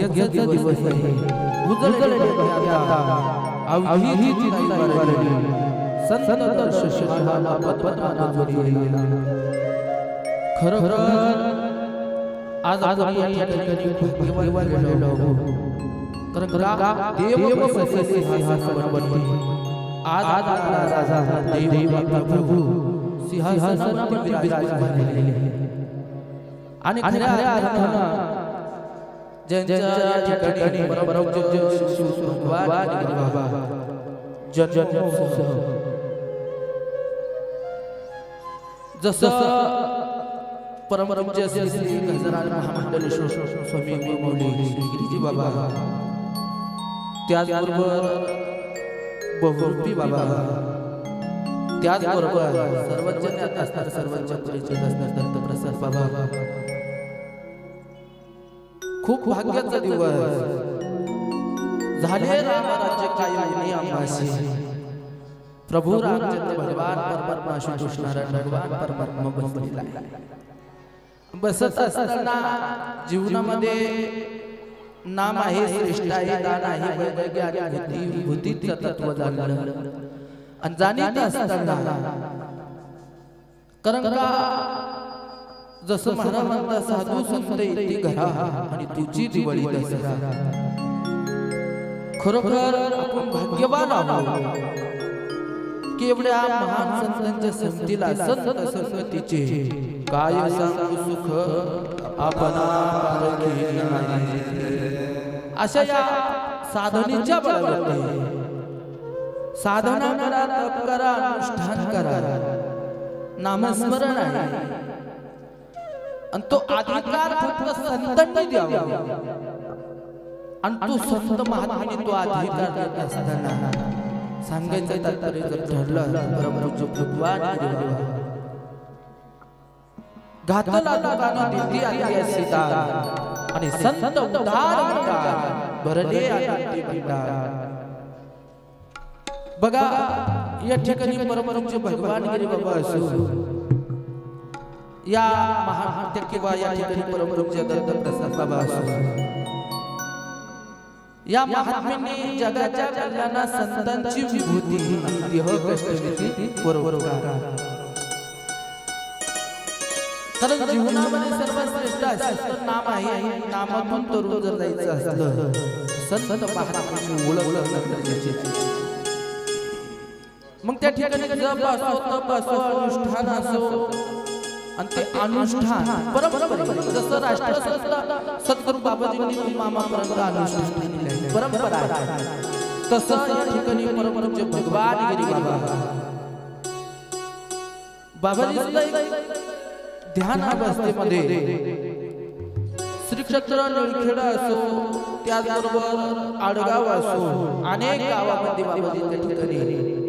भाग्याचा दिवस आहे उजळले आता अवघी ती वारली संत दर्श शिवाला पद्मनाभा जोडी गेला खरं आज या ठिकाणी खूप भाग्यवान आहोत कारण देव बसे सिंहासनावरती आज राजा देव आपला प्रभू सिंहासनावर विराजमान झालेले आणि खऱ्या अर्थानं ज्यांच्या ठिकाणी बरोबर भगवान बाबा जन्मोत्सव जसं परमपूज्य श्री गजानन महामंडलेश्वर स्वामी मौली गिरीजी बाबा त्याचबरोबर बहुरूपी बाबा त्याचबरोबर सर्वज्ञ असणार सर्वांच्या परिचय असणार दत्तप्रसाद बाबा खूप भाग्याचा दिवस झाले रामराज्य कायमी आम्हासी प्रभू रामचंद्र भगवान परमात्मा श्री कृष्ण भगवान परमात्मा बसलेला बसत असताना जीवनामध्ये नाम आहे श्रेष्ठ आहे दान आहे वैराग्य आणि बुद्धीचं तत्व जाणलं आणि जाणीत असताना कारण का जसं महाराज म्हणतात साधू संत येती घरा आणि तुझी दिवाळी दसरा खरोखर आपण भाग्यवान आहोत की एवढ्या महान संतांच्या संगतीला संत संगतीचे काय सांगू सुख आपणा पारखी नाही अशा या साधनेच्या बळावरती साधना करा तप करा अनुष्ठान करा नामस्मरण आहे आणि तो अधिकार फक्त संतांनी द्यावा आणि तो संत महात्म्याने तो अधिकार देत असताना सांगायचं तात्पर्य जर ठरलं परमपूज्य भगवान घातला लोकांना दिंडी आली सीता आणि संत उद्धार म्हणतात भरले आनंदी भंडार बघा या ठिकाणी परमपूज्य भगवान गिरी बाबा असो या महान किंवा या ठिकाणी परमपूज्य दत्तप्रसाद बाबा असो या महात्म्यांनी जगाच्या कल्याणा संतांची विभूती आणि देह कष्टविधी बरोबर कारण जीवनामध्ये सर्वश्रेष्ठ असं नाम आहे नामातून तरुण जर जायचं असलं संत महात्म्यांची ओळख गरजेची मग त्या ठिकाणी जप असो तप असो अनुष्ठान असो आणि ते अनुष्ठान परंपरा जसं राष्ट्रसंत सद्गुरू बाबाजींनी मामापर्यंत अनुष्ठान केले परंपरा तसं या ठिकाणी परमपूज्य भगवान गिरी बाबा बाबाजी ध्यान अवस्थेमध्ये श्री क्षेत्र नळखेडा असो त्याचबरोबर आडगाव असो अनेक गावामध्ये बाबाजींच्या ठिकाणी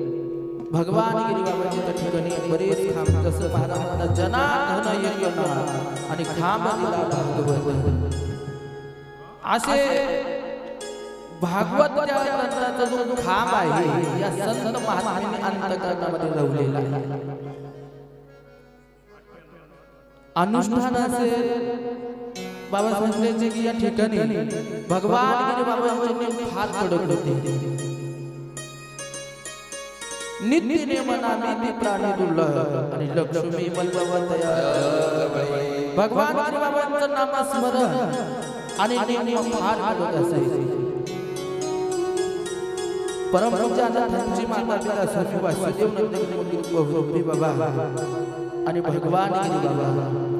भगवान गिरी बाबाजींच्या ठिकाणी बरेच खांब जसं महाराजांना जनार्दन यज्ञ आणि खांब दिला भागवत असे भागवतच्या ग्रंथाचा जो खांब आहे या संत महात्म्यांनी अंतःकरणामध्ये लावलेला आहे अनुष्ठान असेल बाबा सांगायचे की या ठिकाणी भगवान गिरी बाबांचे फार कडक होते नित्य नेमनामी प्राणी दुर्लभ आणि लक्ष्मी बलवतया भगवान गिरी बाबांचं नामस्मरण आणि नेम फार कडक असायचे परमपूज्य अनाथांची माता पिता स्वामी वासुदेव नंदगिरी बहुरूपी बाबा आणि भगवान गिरी बाबा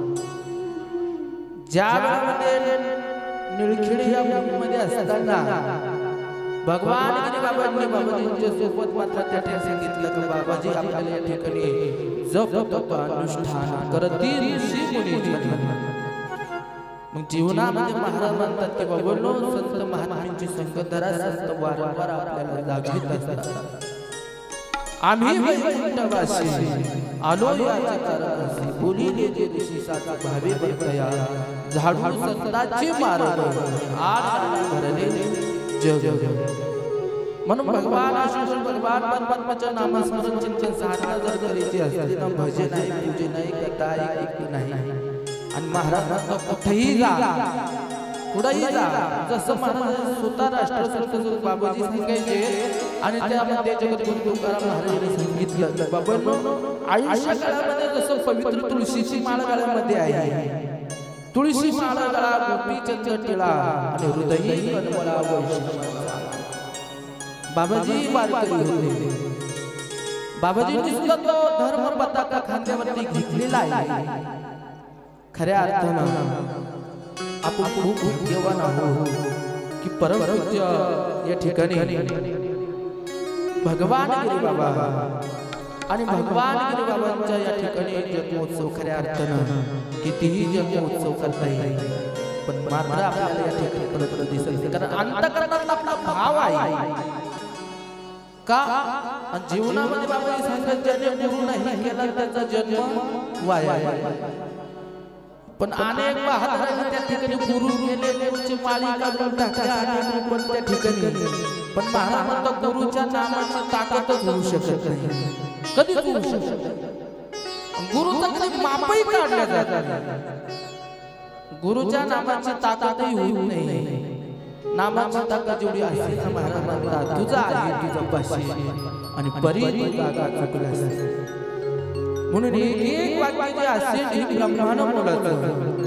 ज्या गावामध्ये निळखेडी या भूमीमध्ये असताना भगवान गिरी बाबांनी बाबाजींच्या सोबत मात्र त्या ठिकाणी सांगितलं की बाबाजी आपल्याला या ठिकाणी जप तप अनुष्ठान करतील ऋषी मुनी मग जीवनामध्ये महाराज म्हणतात की बाबांनो संत महात्म्यांची संगतधरा संत वारंवार आपल्याला जागीत असतात आम्ही वैकुंठवासी आलो याच्या कारणासी बोलिले जे दिशी साचा भावे बरतया झाडू संतांचे मार्ग आज भरले जग म्हणून भगवान आशीष भगवान परमात्म्याच्या नामस्मरण चिंतन साधना जर करायची असते ना भजन आहे पूजन आहे कथा आहे नाही आणि महाराज कुठेही जा पुढेही जा जसं महाराज स्वतः राष्ट्रसंत बाबाजी सांगायचे आणि त्यामध्ये जगद्गुरु तुकाराम महाराजांनी सांगितलं बाबांनो आयुष्य काळामध्ये जसं पवित्र तुळशीची माळ गळ्यामध्ये आहे तुळशी माळ गळा गोपी चंद्र टिळा आणि हृदयी कनमळा वैष्णवांचा बाबाजी वारकरी होते बाबाजींनी सुद्धा तो धर्म पताका खांद्यावरती घेतलेला आहे खऱ्या अर्थानं आपण खूप भाग्यवान आहोत की परमपूज्य या ठिकाणी भगवान गिरी बाबा आणि भगवान गिरी बाबांच्या या ठिकाणी जन्मोत्सव खऱ्या अर्थानं कितीही जन्मोत्सव करता येईल पण मात्र आपल्याला या ठिकाणी परत दिसत नाही कारण अंतःकरणात आपला भाव आहे का जीवनामध्ये बाबा सांगत ज्याने गुरु नाही केला त्याचा जन्म वाया पण अनेक बहादरांनी त्या ठिकाणी गुरु केले उच्च माळी काढून टाकल्या अनेक पण त्या ठिकाणी पण महाराज म्हणतात गुरुच्या नामाची ताकदच होऊ शकत नाही कधीच होऊ शकत नाही गुरुचा कधी मापही काढला जात गुरुच्या नामाची ताकदही होत नाही नामाची ताकद जेवढी असेल ना महाराज म्हणतात तुझा आहे तुझा पाशी आणि परी जागा चुकलास म्हणून एक वाक्य जे असेल हे ब्रह्मानं बोलायचं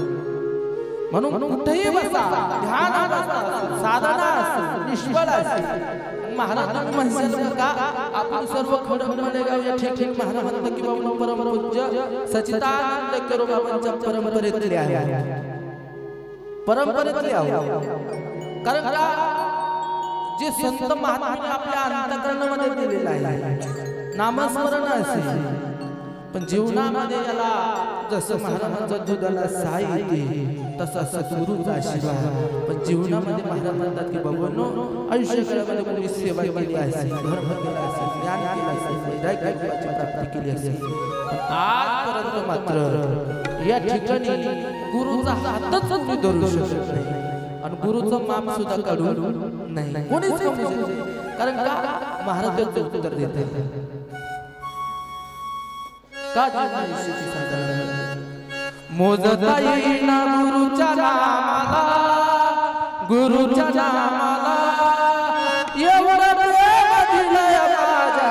म्हणून कुठेही बसा ध्यान असतं साधना असतं निष्फळ असतं महाराज म्हणतात का आपण सर्व खडमळेगाव या ठिकाणी महाराज म्हणतात की बाबा परमपूज्य सच्चिदानंद केरोबाबांच्या परंपरेतले आहे परंपरेतले आहे कारण का जे संत महात्म्यांनी आपल्या अंतःकरणामध्ये दिलेलं आहे नामस्मरण असेल पण जीवनामध्ये याला जसं महाराजांचा दुधाला साई येते तसा सद्गुरूचा आशीर्वाद पण जीवनामध्ये महाराज म्हणतात की बाबांनो आयुष्यकाळामध्ये कोणी सेवा केली असेल धर्म केला असेल ज्ञान केलं असेल वैराग्याची प्राप्ती केली असेल पण आजपर्यंत मात्र या ठिकाणी गुरुचा हातच कोणी धरू शकत नाही आणि गुरुचं माप सुद्धा काढून नाही कोणीच कारण का महाराजांचं उत्तर देते मोजता येईना गुरुच्या नामाला गुरुच्या नामाला एवढं प्रेम दिलंय माझ्या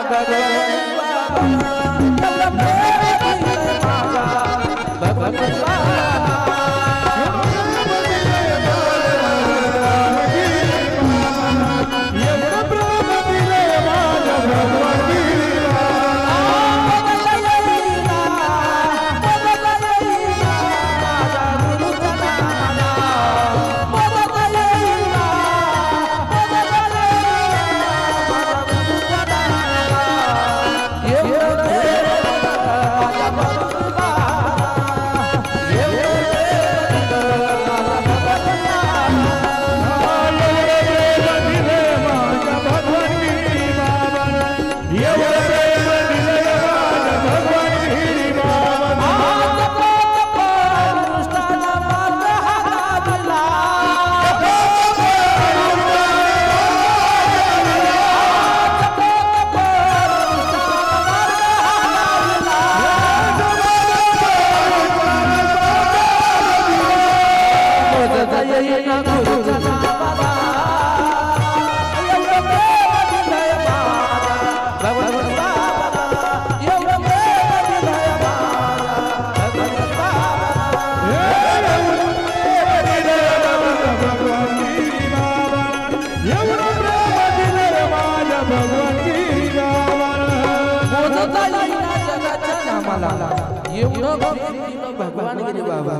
भगवान गिरी बाबा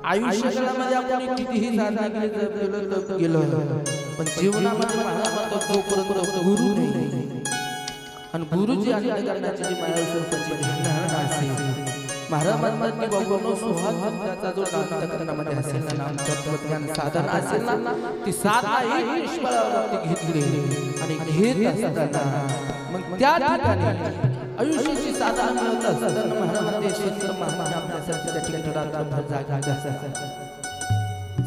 आयुष्यामध्ये आपण कितीही साधना गेलो पण जीवनामध्ये महाराज जोपर्यंत गुरु नाही आणि गुरुची आज्ञा करण्याची जी मायास्वरूपाची ध्यान असेल महाराज म्हणतात की बाबांनो सुहास जो अंतःकरणामध्ये असेल ना नाम तत्वज्ञान साधना असेल ना ती साधना ही निष्फळावरती घेतली आणि घेत असताना मग त्या ठिकाणी आयुष्याची साधना मिळत असताना महाराज म्हणते संत महात्मा आपल्यासाठी त्या ठिकाणी रात्रभर जागा असतात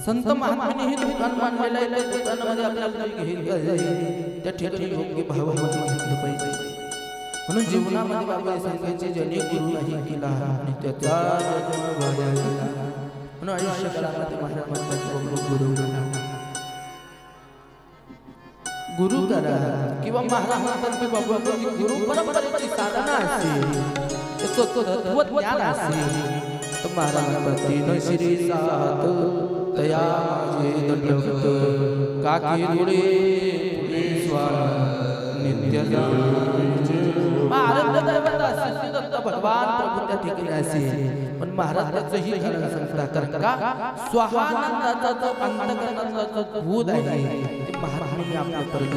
संत महात्म्यांनी हे दुकान मांडलेलं आहे त्या दुकानामध्ये आपल्याला घेतलं त्या ठिकाणी योग्य भावामध्ये घेतलं पाहिजे म्हणून जीवनामध्ये बाबा सांगायचे ज्याने गुरु नाही केला आणि त्याचा जन्म वाया गेला म्हणून आयुष्य काळामध्ये महाराज म्हणतात की गुरु गुरु करा किंवा महाराज म्हणतात की बाबा गुरु परंपरेची साधना असते तत्वज्ञान असते तर महाराज म्हणतात तीन श्री सात तया माझे दंडवत काकी दुडे नित्य महाराज दत्त भगवान प्रभू त्या ठिकाणी असे पण महाराज त्याचंही खरं सांगतात कारण का स्वाहानंदाचा जो अंतःकरणाचा जो भूत आहे ते महाराजांनी आपल्या परत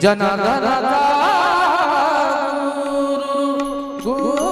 जनार्दनाचा गुरु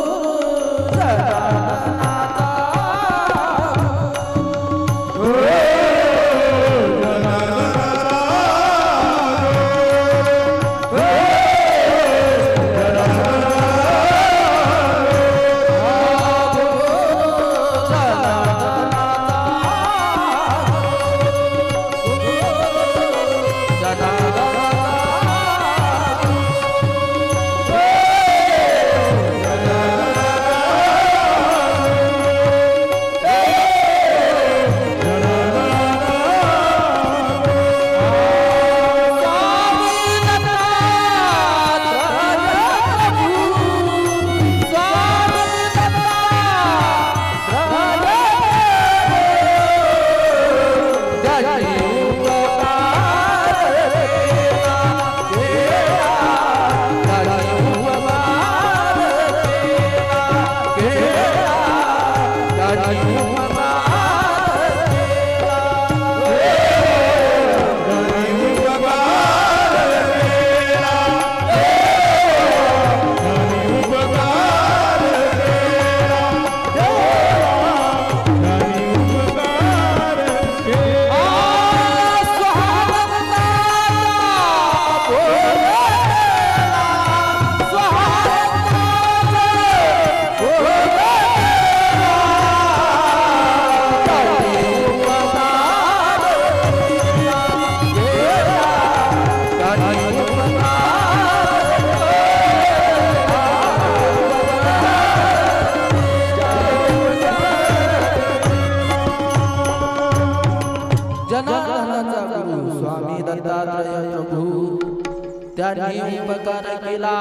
त्यांनी उपकार केला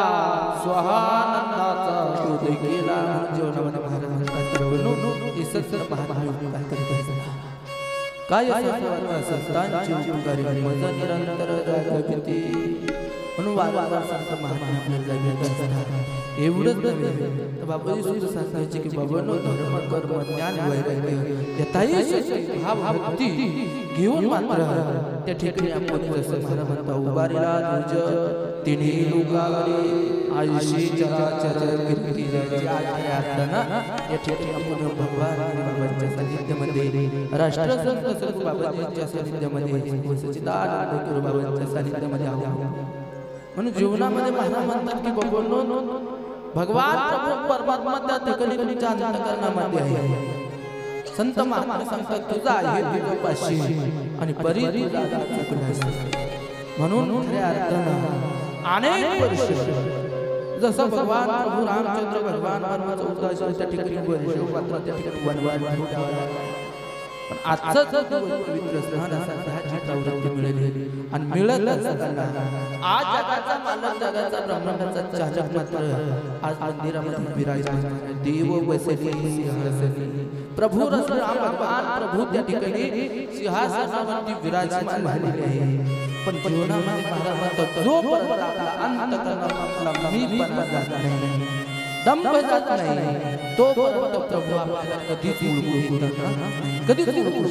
स्वाहानंदाचा शोध केला जीवनामध्ये महाराज हे सत्य महात्मा काय संतांची उपकारी मज निरंतर जागृती म्हणून वारंवार संत महात्मा एवढंच नव्हे तर बाबाजी सुद्धा सांगायचे की बाबांनो धर्म कर्म ज्ञान वैराग्य यथाही भाव भक्ती घेऊन मात्र त्या ठिकाणी आपण जसं महाराज म्हणता उभारीला तुझ तिन्ही लोकावरी आयुष्य चराचर कीर्ती जयाची आज्ञा या ठिकाणी आपण भगवान बाबांच्या सानिध्यामध्ये राष्ट्रसंत सद्गुरू बाबाजींच्या सानिध्यामध्ये सच्चिदानंद गुरु बाबांच्या सानिध्यामध्ये आहोत म्हणून जीवनामध्ये महाराज म्हणतात की बाबांनो भगवान प्रभू परमात्मा त्या ठिकाणी तुमच्या अंतःकरणामध्ये आहे संत महात्मा सांगतात तुझा आहे तुझ्या पाशी आणि परी तुझा चुकलास म्हणून खऱ्या अर्थानं अनेक वर्ष जसं भगवान प्रभू रामचंद्र भगवान वनवास 14 त्या ठिकाणी वर्ष पात्र त्या ठिकाणी वनवास पण आजचं पवित्र स्नान असा प्रवृत्ती मिळाली आणि मिळत असताना आज जगाचा मालक जगाचा ब्रह्मांडाचा चालक मात्र आज मंदिरामध्ये विराजमान देव बसले सिंहासनी प्रभू राम भगवान प्रभू त्या ठिकाणी सिंहासनावरती विराजमान झालेले आहे पण जीवनामध्ये महाराज म्हणतात जोपर्यंत आपला अंतःकरणातला मीपणा जात नाही दंभ जात नाही तोपर्यंत प्रभू आपल्याला कधीच कधीच ओळखू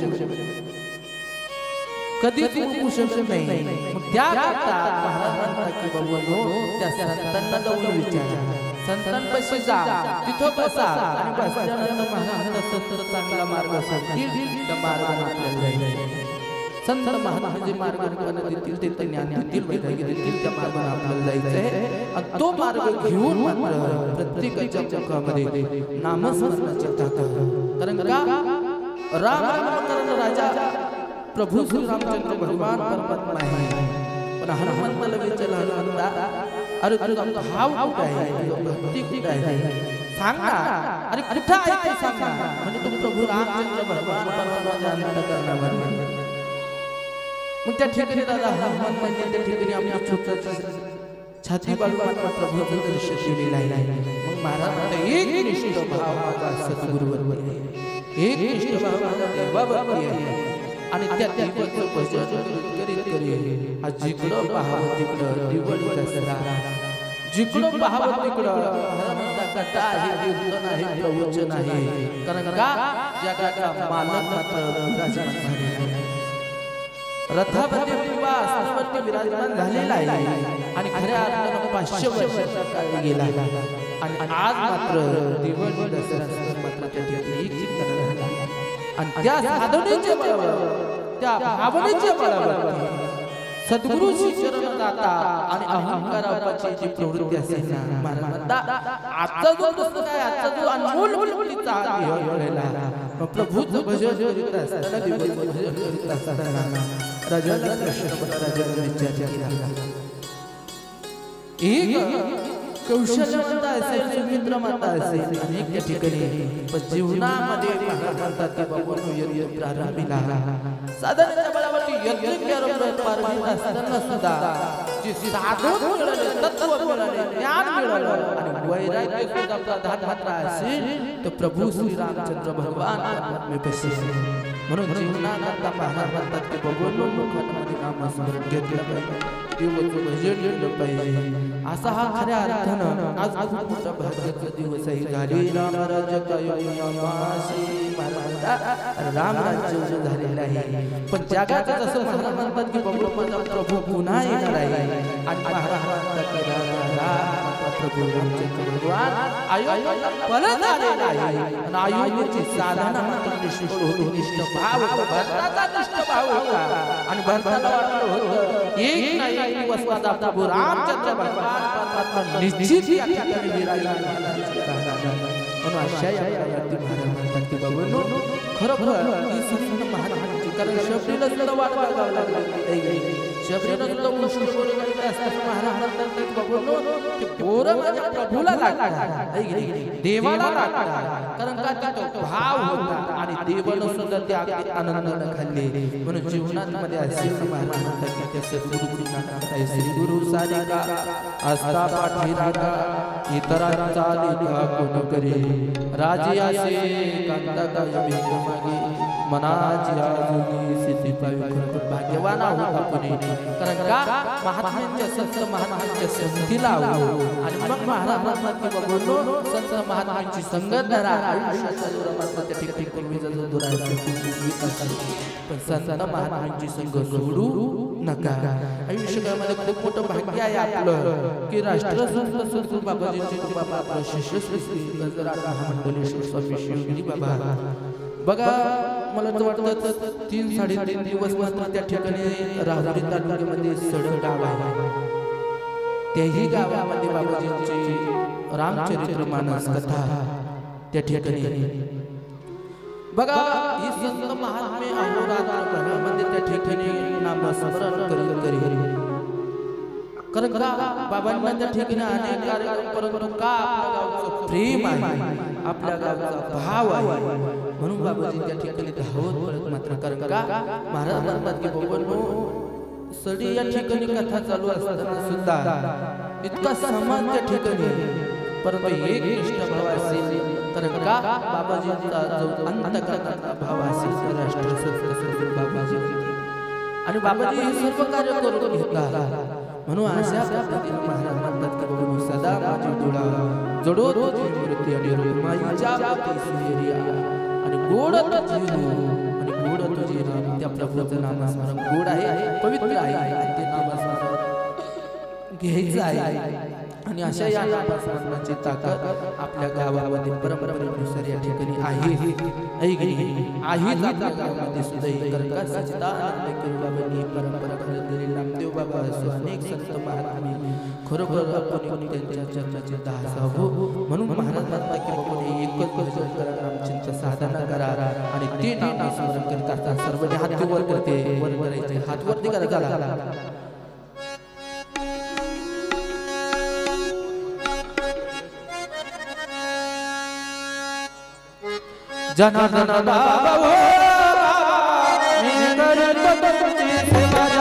शकत नाही मग त्या काळात महाराज म्हणतात की बाबांनो त्या संतांना जाऊन विचारा संतांपाशी जा तिथं बसा आणि बसल्यानंतर महाराज संत चांगला मार्ग सांगतील त्या मार्गाने आपल्याला जायचं संत महात्मा मार्ग देतील ते ज्ञान देतील वैराग्य देतील त्या मार्गाने आपल्याला जायचंय आणि तो मार्ग घेऊन मात्र प्रत्येकाच्या चक्रामध्ये नामस्मरणाची ताकद कारण का राम राजा प्रभू श्री रामचंद्र भगवान परमात्मा आहे पण हनुमंताला विचारला हनुमंता अरे तुझा भाव कुठे आहे भक्ती कुठे आहे सांगा अरे कुठे आहे ते सांगा म्हणजे तू प्रभू रामचंद्र भगवान परमात्माच्या अंतःकरणामध्ये मग त्या ठिकाणी दादा हनुमान त्या ठिकाणी आपली छोट्याची छाती बाळगून प्रभूचं दर्शन केलेलं आहे. मग महाराज एक निष्ठ भाव माझा सद्गुरूवर आहे, एक निष्ठ भाव माझा देवावर आहे. आणि त्या देवाचं भजन करीत आज जिकडं पाहावं तिकडं दिवळी दसरा, जिकडं पाहावं तिकडं महाराजांचा कथा आहे, कीर्तन आहे, प्रवचन आहे. कारण का जगाचा मालक मात्र विराजमान झालेला आहे, रथावरती किंवा आसनावरती विराजमान झालेला आहे. आणि खऱ्या अर्थानं 500 वर्षाचा काळ गेला आणि आज मात्र दिवळी दसरा मात्र त्या ठिकाणी चिंतन झाला. आणि त्या साधनेच्या बळावर, त्या भावनेच्या बळावर सद्गुरूची शरण जाता आणि अहंकाराची जी प्रवृत्ती असेल ना, महाराज म्हणतात आजचा जो पुस्तक आहे, आजचा जो अनमोल मुलीचा वेळेला प्रभूचं भजन करीत असताना, देवाचं भजन करीत असताना राजाला प्रश्न राजाला विचार केला. एक कौशल्यवंत असेल, सुमित्र माता असेल, अनेक त्या ठिकाणी पण जीवनामध्ये म्हणतात की बाबा यज्ञ प्रारंभीला साधनेच्या बळावरती यज्ञ पारंभित असताना सुद्धा जे साधन मिळाले, तत्व मिळाले, ज्ञान मिळालं आणि वैराग्य सुद्धा प्रधान मात्र असेल तर प्रभू श्री रामचंद्र भगवान परमात्मेपाशी. म्हणून जीवनात महाराज म्हणतात की भगवान मुखामध्ये नामस्मरण घेतलं पाहिजे, देवाचं भजन केलं पाहिजे. असा हा खऱ्या अर्थानं आज खूप मोठा भाग्याचा दिवस आहे. झाली रामराज्य रामराज्य झालेलं आहे. पण जगाचं जसं महाराज म्हणतात की प्रभू पुन्हा येणार आहे आणि महाराज म्हणतात की प्रभू रामचंद्र भगवान अयोध्येला परत आलेला आहे. आणि अयोध्येची साधना मात्र निष्ठ होती, निष्ठ भाव होता, भरताचा निष्ठ भाव होता. आणि भरताला वाटलं होतं एक नाही एक दिवस माझा प्रभू रामचंद्र भगवान परमात्मा निश्चित या ठिकाणी विराजमान झाला. म्हणून अशा या महाराज म्हणतात की बाबांनो खरोखर ही संत महाराजांची, कारण शबरीला सुद्धा वाट बघावं लागलं, शबरीला सुद्धा उष्ण बोलत असताना महाराज म्हणतात की बाबांनो ते पोरं माझ्या प्रभूला लागतात, देवाला लागतात. कारण का तो भाव होता आणि देवानं सुद्धा ते अगदी आनंदाने खाल्ले. म्हणून जीवनामध्ये असेल महाराज म्हणतात की त्या सद्गुरूची नाथा श्री गुरु सारिका आस्था पाठी राखा, इतरांचा लेखा कोण करे, राजे असे कांता काय भेट मागे, मनाची आजोगी सिद्धी पावी. खरोखर भाग्यवान आहोत आपण, कारण का महात्म्यांच्या संत महात्म्यांच्या संगतीला आहोत. आणि मग महाराज म्हणतात की बाबांनो संत महात्म्यांची संगत धरा, आयुष्याचा मात्र त्या ठिकाणी पूर्वीचा जो दुराचा पण संत महात्म्यांची संगत सोडू नका. आयुष्यामध्ये खूप मोठं भाग्य आहे आपलं की राष्ट्रसंत सद्गुरू बाबाजींचे बाबा आपलं शिष्य श्री गजराज महामंडलेश्वर स्वामी शिवगिरी बाबा. बघा मला तर वाटतं 3-3.5 दिवस मात्र त्या ठिकाणी राहुरी तालुक्यामध्ये सडक गाव आहे. त्याही गावामध्ये बाबाजींची रामचरित्र मानस कथा त्या ठिकाणी बघा. ही संत महात्मे अहोरात्र घरामध्ये त्या ठिकाणी नामस्मरण करीत कारण का बाबांना त्या ठिकाणी अनेक कार्यक्रम, परंतु का आपल्या गावचं प्रेम आहे, आपल्या गावचा भाव आहे. म्हणून बाबाजी त्या ठिकाणी धावत पडत मात्र कारण का महाराज म्हणतात की बाबांनो सडी या ठिकाणी कथा चालू असताना सुद्धा इतका समान त्या ठिकाणी, परंतु एक निष्ठ भाव असेल कारण का बाबाजींचा जो अंतःकरणाचा भाव असेल राष्ट्रसंत बाबाजी आणि बाबाजी हे सर्व कार्य करून घेतात. म्हणून अशा पद्धतीने महाराज म्हणतात की बाबा सदा माझी डोळा जडो तुझी मूर्ती आणि रुमाईच्या पोटी सुहेरिया आणि गोड तुझी आणि गोड तुझी नाम. त्या प्रभूचं नामस्मरण गोड आहे, पवित्र आहे आणि ते नामस्मरण घ्यायचं आहे. आणि अशा या नामस्मरणाची ताकद आपल्या गावामध्ये परंपरेनुसार या ठिकाणी आहे आपल्या गावामध्ये सुद्धा. कारण सच्चिदानंद गुरुबाबांनी परंपरा दिलेली नामदेव बाबा असो अनेक संत महात्मे खरोखर आपण त्यांच्या चरणाचे दास आहोत. म्हणून महाराज म्हणतात की बाबा एकच भजन करा, नामचिंतन साधना करा आणि ते नामस्मरण करता सर्व हात वर करते, वर करायचे हात वरती करा. जनार्दन बाबा हो मी करतो तुमची सेवा.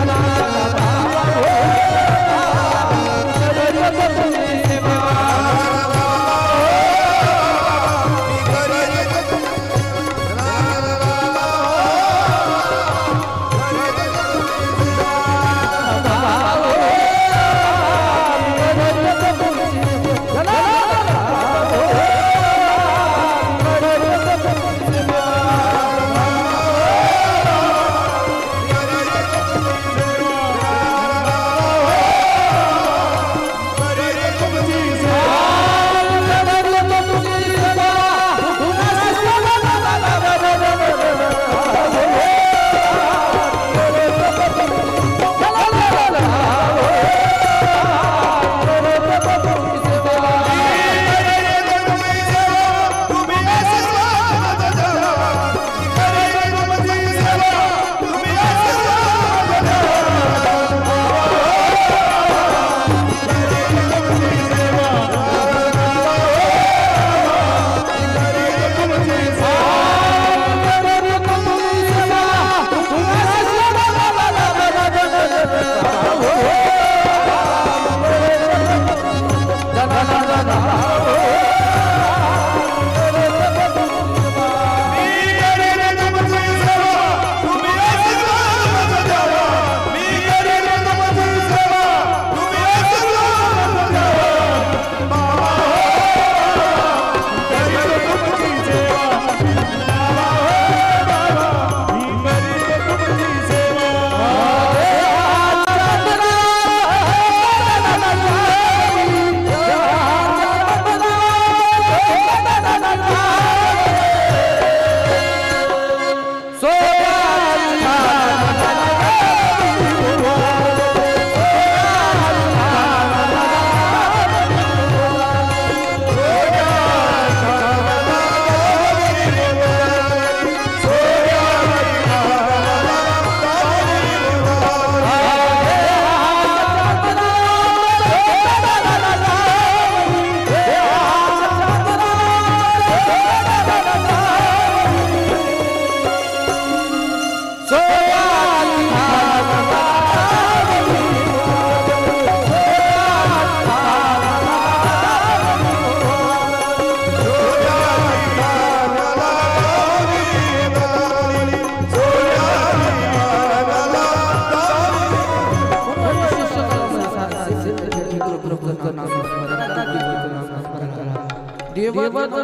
देवाचं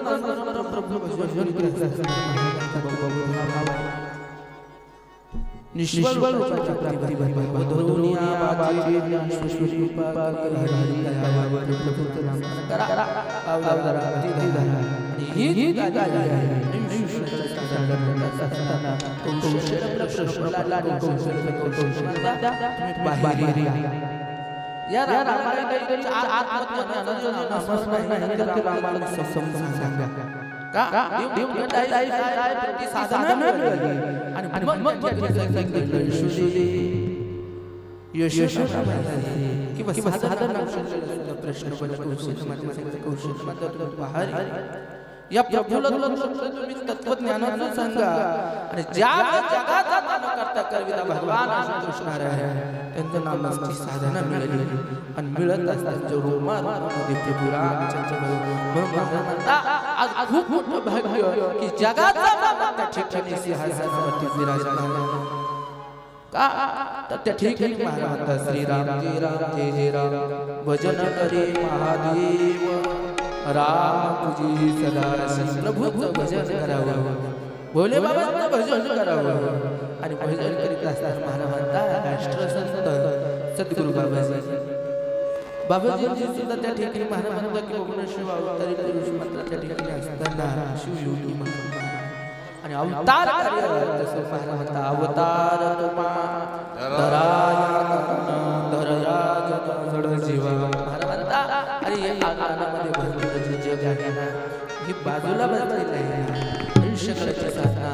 प्रभू भजन करीत निष्फळ रूपाची प्राप्ती बधरुनिया बाबाची ज्ञानेश्वरी पाकर हरी दयावर प्रभूत नाम करा अवतारा तिथी धरा ही गादी आहे निष्फळ साधना कौशल प्रश्नला कौशल बाहेर या रामायण आत्मज्ञानाचं नामच नाही तर रामायण समजून सांगा का देव म्हणताय प्रति साधना मिळाली आणि मग यश किंवा साधना प्रश्न कौशल बाहेर या प्रभूला तुम्ही तत्वज्ञानाचं सांगा आणि ज्या जगाचा नाम करता करविता भगवान कृष्णारायण त्यांचं नामाची साधना मिळाली आणि मिळत असताना जो रोमामध्ये प्रभू रामचंद्र आज खूप मोठं भाग्य की जगाचा नाम त्या ठिकाणी सिंहासनावरती विराजमान का तर त्या ठिकाणी महाराज श्रीराम जय राम जय जय राम भजन करे महादेव राम तुझी सदा प्रभूचं भजन करावं भोले बाबांचं भजन करावं आणि भजन करीत असताना महाराज म्हणतात राष्ट्रसंत सद्गुरू बाबाजी सुद्धा त्या ठिकाणी महाराज म्हणतात की भगवान शिव अवतारी पुरुष मात्र त्या ठिकाणी असताना शिवयोगी आणि अवतार तसं महाराज म्हणतात अवतार तुम्हा धराया जड जीवा महाराज म्हणतात अरे या गाण्यामध्ये भरपूर जग आहे ना ही बाजूला बसलेलं आहे आयुष्यकाळाची साधना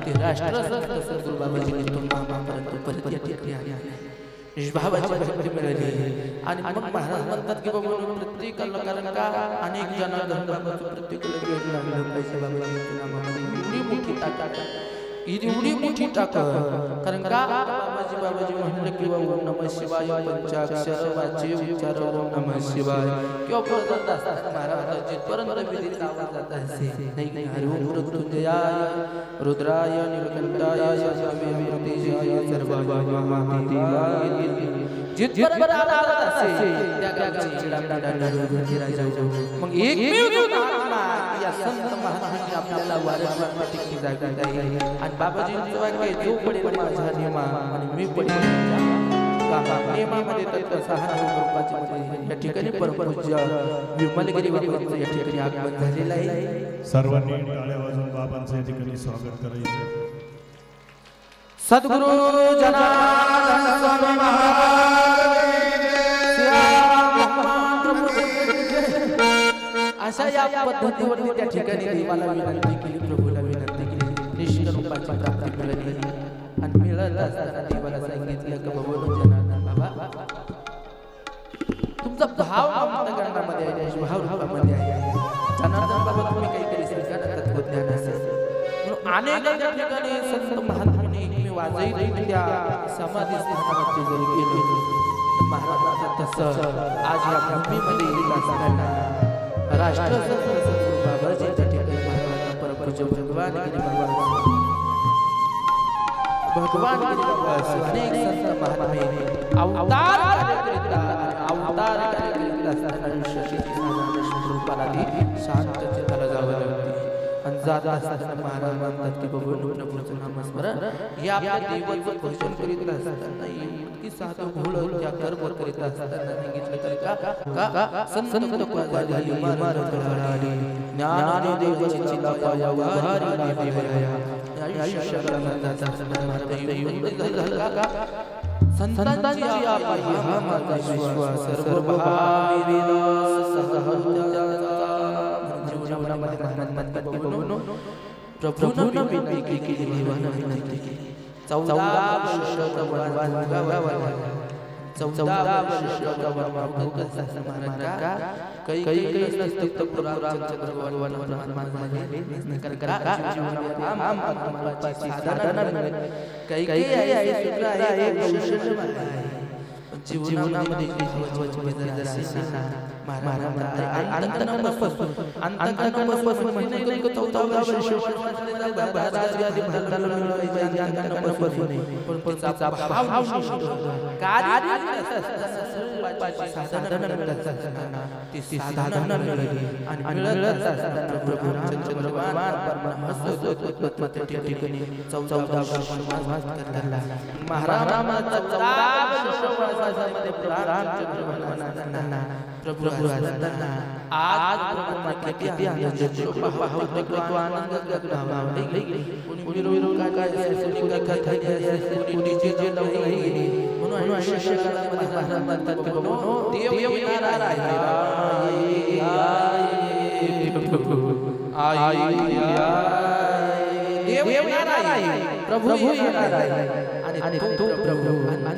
ते राष्ट्रसंत सद्गुरू बाबाजी तुम्हापर्यंत परत या ठिकाणी आले निष्भावाची भक्ती मिळाली आणि मग महाराज म्हणतात की बाबा प्रत्येकाला कारण का अनेक जनार्दन बाबाचं प्रत्येकाला वेळ लागलं पाहिजे बाबाजींच्या नामामध्ये एवढी मोठी ताकद एवढी मोठी ताकद कारण का बाबाजी म्हणलं किंवा ओम नमः शिवाय पंचाक्षर वाचे उच्चार ओम नमः शिवाय किंवा पडत असतात महाराज जिथपर्यंत विधीत आवाज जात असे नाही हरि ओम मृत्युंजयाय रुद्राय नीलकंठाय सर्वव्यापीय सर्वभावाय जिथपर्यंत आवाज असे त्या गावाची चिडाचिड मग एकमेव नाम या संत महात्म्यांनी आपल्याला वारंवार टिकली जागी आहे आणि बाबाजींचं वाक्य जो पडेल माझ्या नियमा आणि मी पडेल नियमामध्ये तत्व सहा रूपाची मध्ये या ठिकाणी परमपूज्य विमलगिरी बाबांचं या ठिकाणी आगमन झालेलं आहे सर्वांनी टाळ्या वाजवून बाबांचं या ठिकाणी स्वागत करायचं सद्गुरु जनार्दन स्वामी महाराज अशा या पद्धतीवरती त्या ठिकाणी देवाला विनंती केली प्रभूला विनंती केली निश्चित रूपाची प्राप्ती मिळाली आणि मिळत असताना देवाला सांगितलं की बाबा जनार्दन बाबा तुमचा भाव अंतःकरणामध्ये आहे भाव रूपामध्ये आहे जनार्दन बाबा तुम्ही काहीतरी स्वीकार तत्वज्ञान असेल म्हणून अनेक ठिकाणी संत महात्म्यांनी मी वाजही त्या समाधी स्थानावरती जरी गेलो तर महाराजांचं तसं आज या भूमीमध्ये येईल असताना राष्ट्रसंत सद्गुरू बाबाजींच्या ठिकाणी महाराज परमपूज्य भगवान गिरी बाबा अनेक संत महात्मे अवतार कार्यकरिता असताना आयुष्याची रूपाला शांत चित्ताला जावं लागते आणि जात असताना महाराज म्हणतात की बाबा प्रभूचं नामस्मरण या आपल्या देवाचं भजन करीत असताना इतकी साधू भोळ त्या कर्म करीत असताना सांगितलं तर का संत तुकाराम महाराज घडाले ज्ञानाने देवाची चिला पाया वारी देवया आयुष्याला जात असताना महाराज येऊन झालं का संतांची आपली हा माझा विश्वास सर्व भावी विलास सहत्या जीवनामध्ये म्हणतात की बोलून प्रभूनं विनंती केली देवानं विनंती केली 14 वर्षाचा वनवास गावाला 14 वर्षाचा वनवास महाराज का काही नसतं पुराणांच्या भगवान जीवनामध्ये आम साधना काही आहे सुद्धा आहे कौशल्य आहे जीवनामध्ये प्रभु आज किती आनंद आनंद प्रभु आणि तो प्रभु प्रभु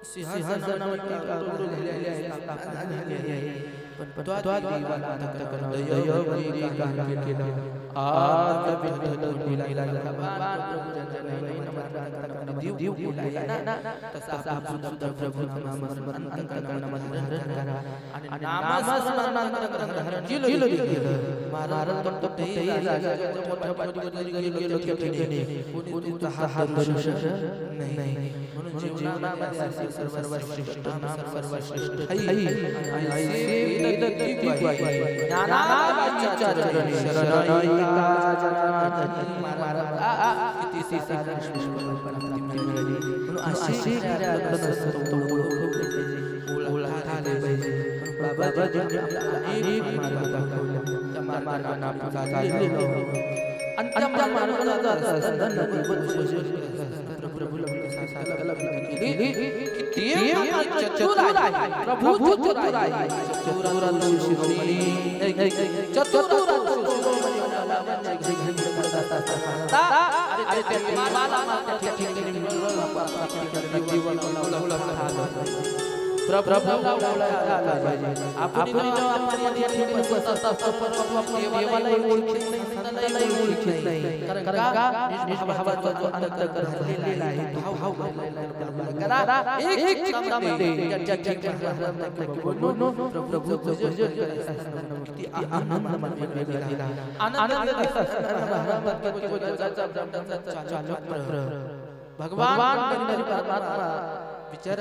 सिंहासनावर लिहिलेले आहे पण तो देवाला दयवरी गान केलं आज विठ्ठल देव बोलायला ना तसा सुद्धा प्रभू नामस्मरण अंतःकरणामध्ये धरण करा आणि नामस्मरणानंतर धरण केलं महाराज तो तेही राजाच्या मोठ्या पाठीवर गेलो ठेवणे कोणी हात धरू शकत नाही म्हणून जीवनामध्ये सर्वश्रेष्ठ नाम सर्वश्रेष्ठ आई ज्ञानाच्या चरणी शरणाई किती प्राप्ती मिळाली म्हणून अशी बाबाजी अनेक मार्ग दाखवले त्या मार्गाने आपण चाललो आणि त्या मार्गाला प्रभु चतुर आहे भगवान विचार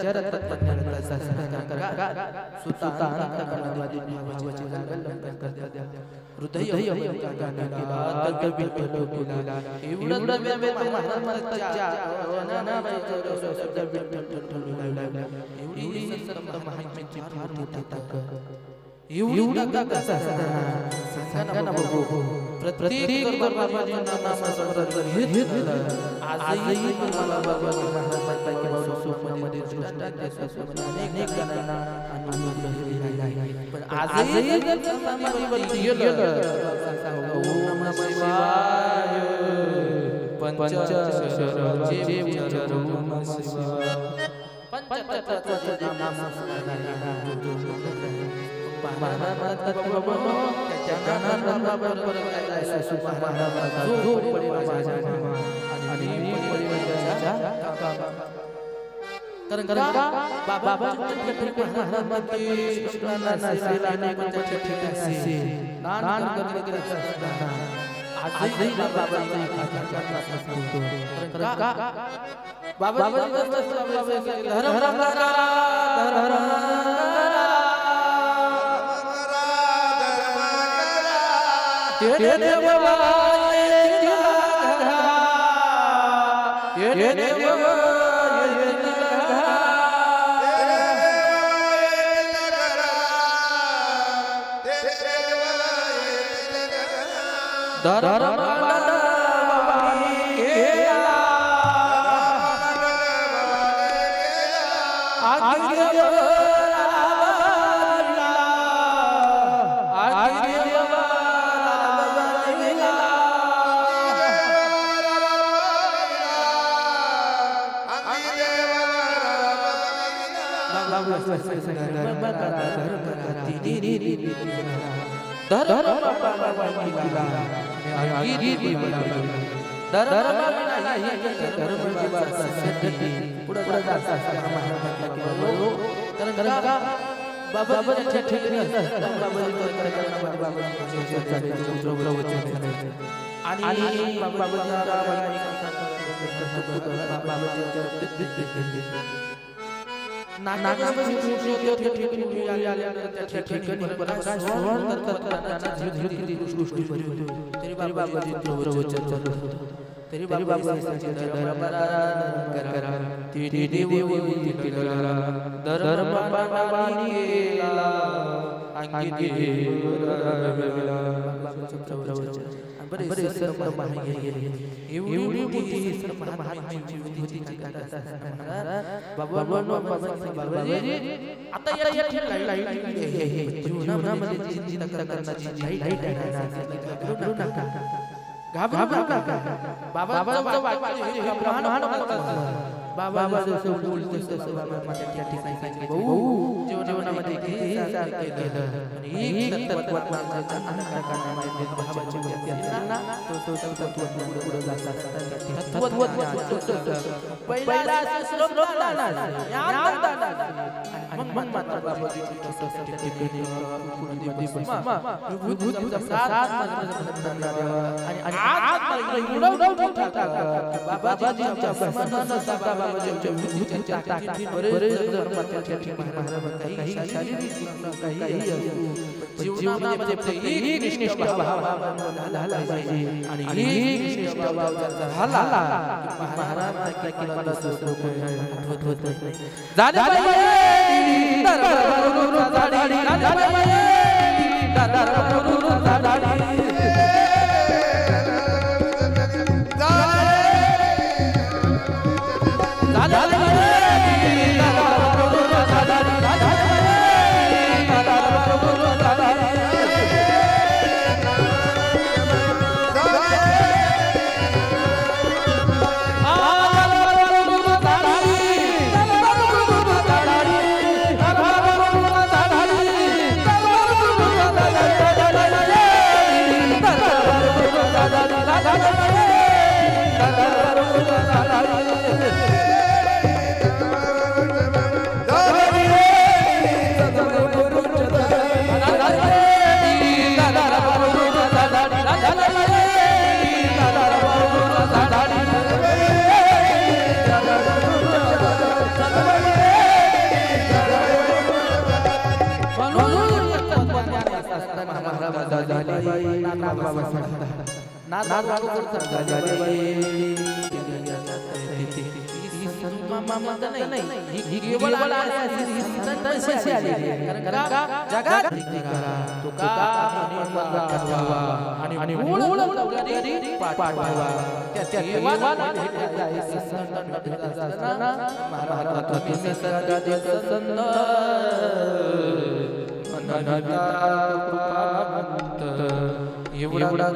बाबा जसं बोलतो तसं बाबा माझ्या त्या ठिकाणी सांगितले भाऊ जीवनामध्ये किती सारखे केलं आणि एक तत्वज्ञानाचा आनंदकांमध्ये भावाची व्यक्ती असते ना तो तत्वज्ञान पुढे जात असतात तत्वज्ञान पहिला श्रमदान मग मात्र बाबाजी तसं त्या ठिकाणी पुढे विभूतीचा साथ आणि आज बाबाजींच्या स्मरणाचा बाबाजींच्या विभूतीच्या ताकदीने बरेच जण त्या ठिकाणी महाराज काही शारीरिक काही जीवनामध्ये एक निष्ठा भाव झाला पाहिजे आणि एक निष्ठा भाव झाला महाराज काय केलं असं होत झाले पाहिजे दरबार झाले पाहिजे दरबार एवढा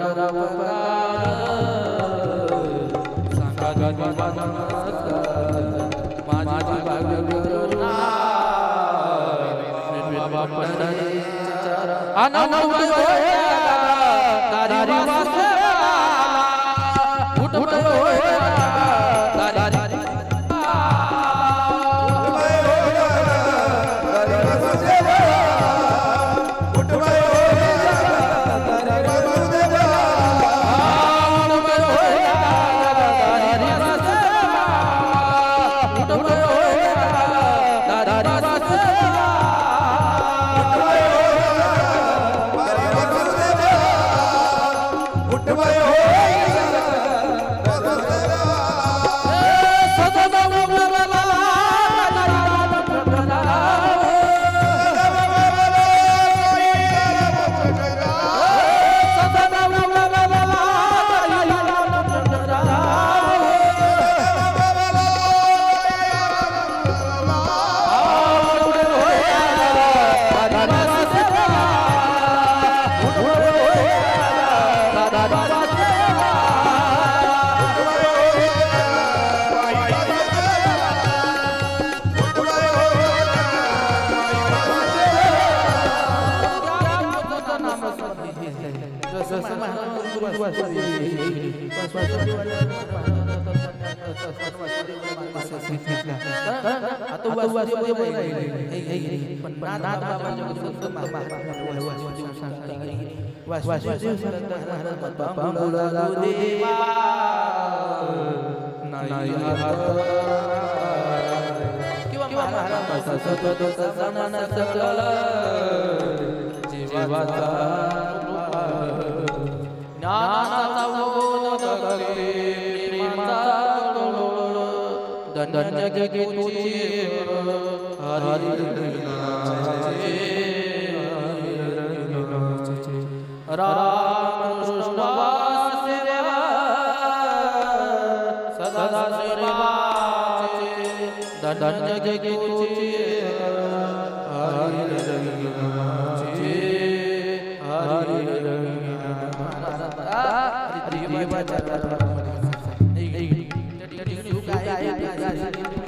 Hare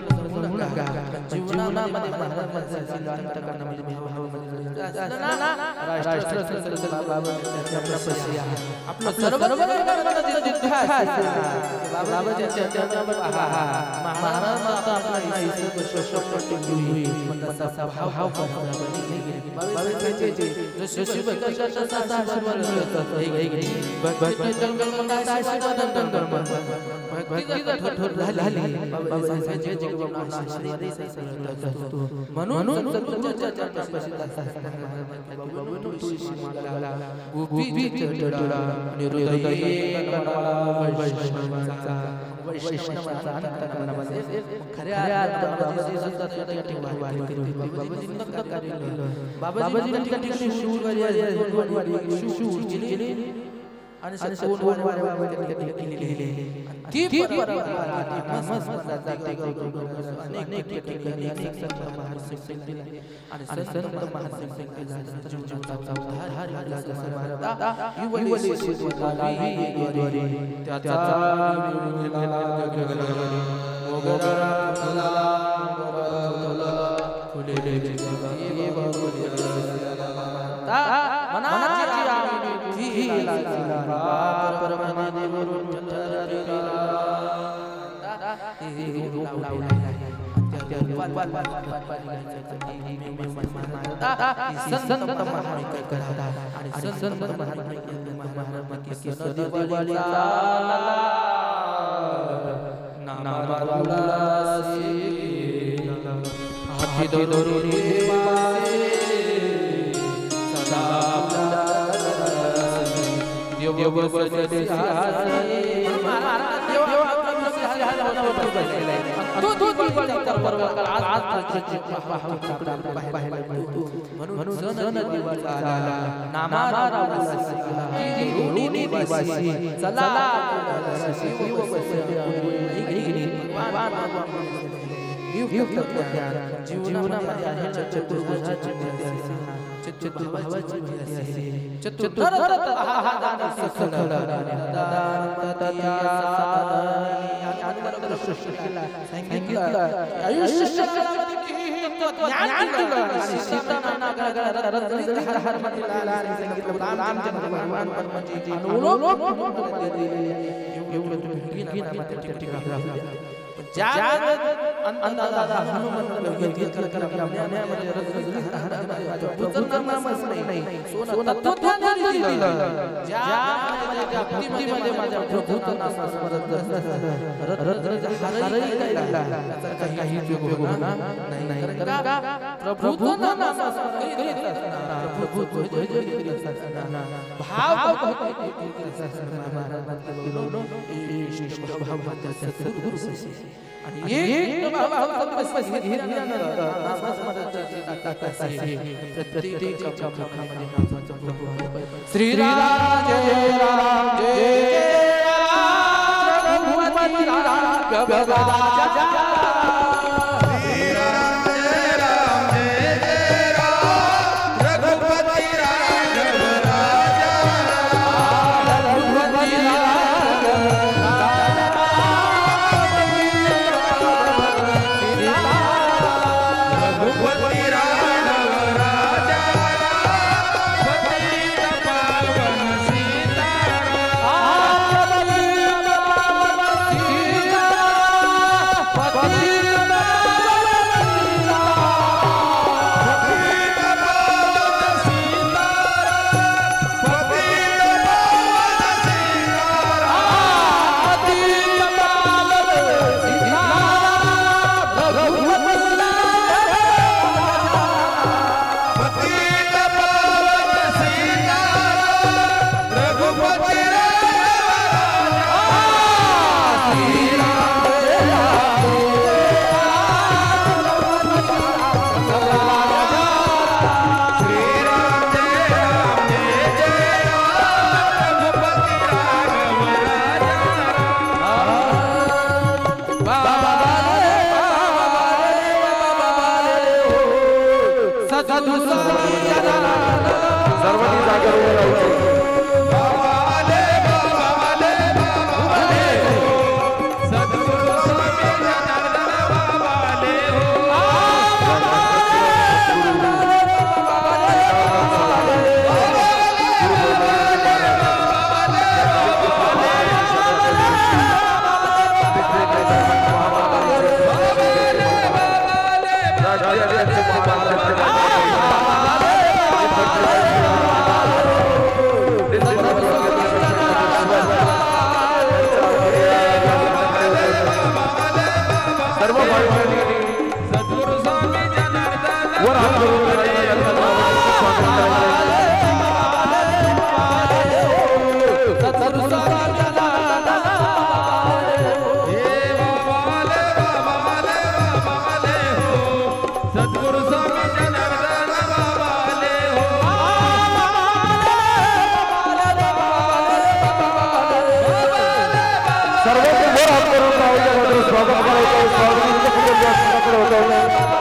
जीवनामध्ये महाराजांचा सिद्धांत करणं म्हणजे भावामध्ये राष्ट्र आपलं सर्व बाबाच्या चरणावर महाराज आपला भाव आणि सोन वारे ती श्री राम जय राम जय रघुपति राघव राजा सर्वांनी वर हात करून माऊलीचं स्वागत करायचं स्वागत होतं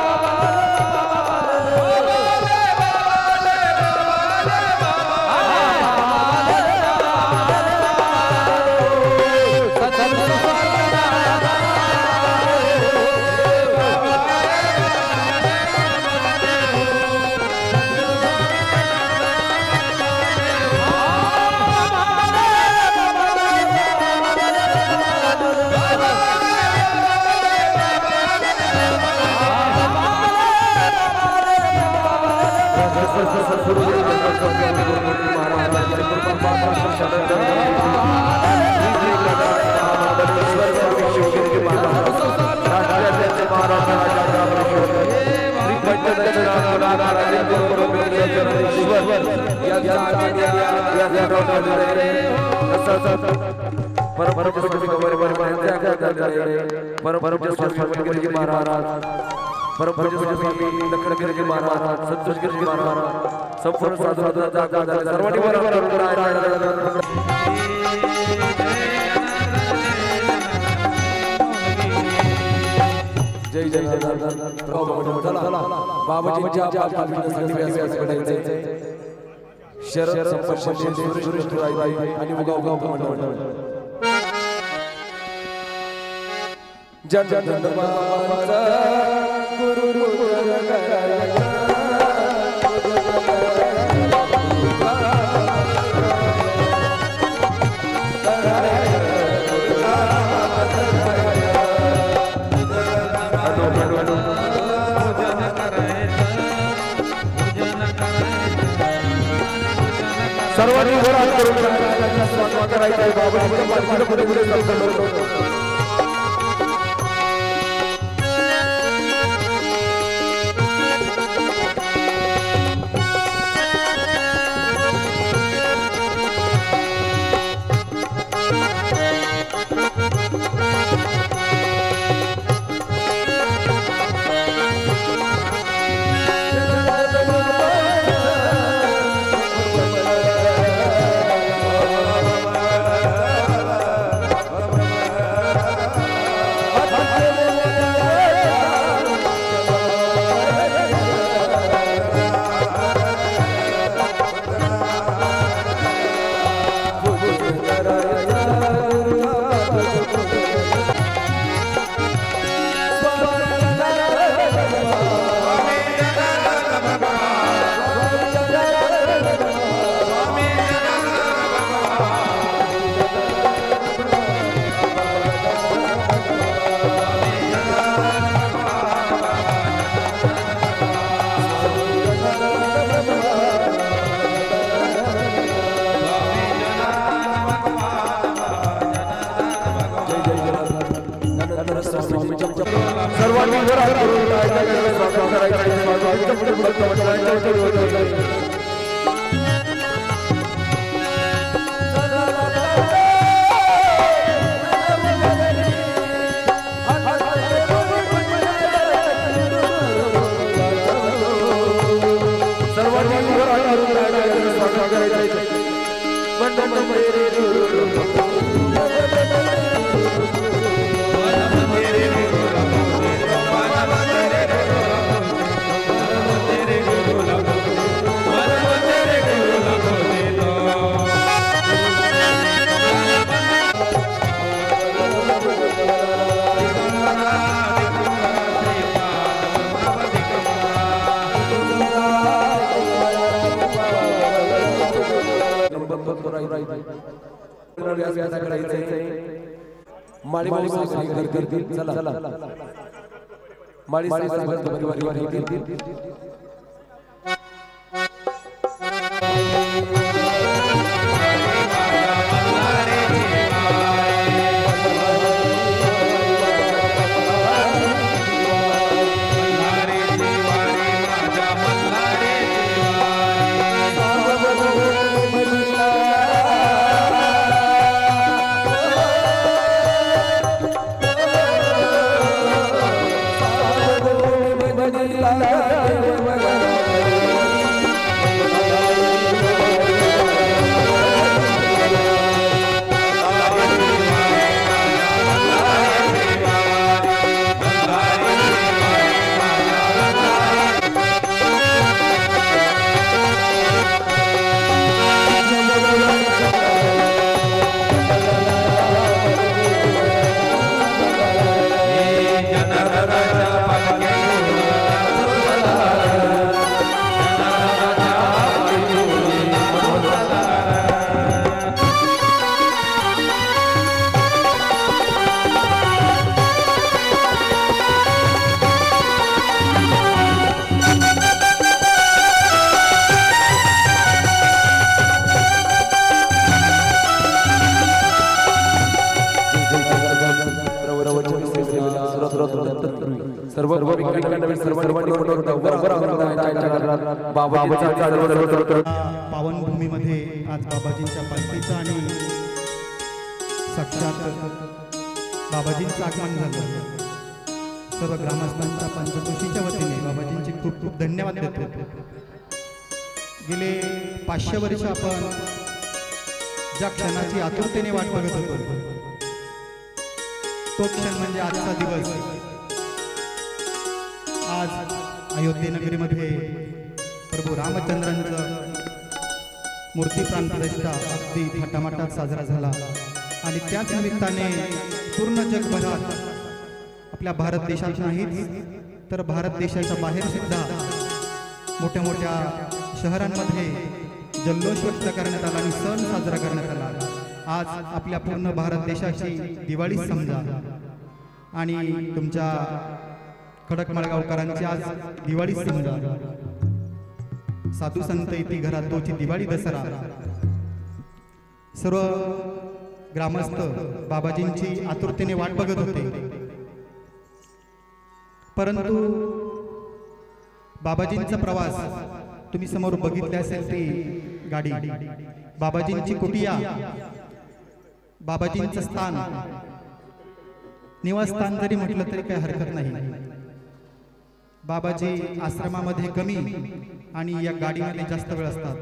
जय जय बाबाजींच्या शरद संपत सुरेश आणि उगाव मंडळ जन जन गुरु सर्वांनी वर हात करून स्वागत करायचं आहे बाबाजींच्या पुढे पुढे चालतो सर्वांनी वर हात करून स्वागत करायचं आहे माळी माळी करतील चला माळी करतील सर्व भाविकांना सर्वांनी पावन भूमीमध्ये आज बाबाजींच्या पालखीचं आणि साक्षात बाबाजींचं आगमन झालं. सर्व ग्रामस्थांच्या पंचकोशीच्या वतीने बाबाजींचे खूप खूप धन्यवाद देतो. गेले 500 वर्ष आपण ज्या क्षणाची आतुरतेने वाट बघत होतो तो क्षण म्हणजे आजचा दिवस. आज अयोध्येनगरीमध्ये प्रभू रामचंद्रांचं मूर्ती प्राणप्रतिष्ठा अगदी थाटामाटात साजरा झाला आणि त्याच निमित्ताने पूर्ण जगभरात आपल्या भारत देशात नाहीच तर भारत देशाच्या बाहेर सुद्धा मोठ्या मोठ्या शहरांमध्ये जल्लोष व्यक्त करण्यात आला आणि सण साजरा करण्यात आला. आज आपल्या पूर्ण भारत देशाची दिवाळी समजा आणि तुमच्या खडक माळगावकरांची आज दिवाळी समजा. साधू संत इति घरात तोची दिवाळी दसरा. सर्व ग्रामस्थ बाबाजींची आतुरतेने वाट बघत होते, परंतु बाबाजींचा प्रवास तुम्ही समोर बघितले असेल ती गाडी, बाबाजींची कुटिया, बाबाजींचं स्थान, निवासस्थान जरी म्हटलं तरी काही हरकत नाही. बाबाजी आश्रमामध्ये कमी आणि या गाडीमध्ये जास्त वेळ असतात.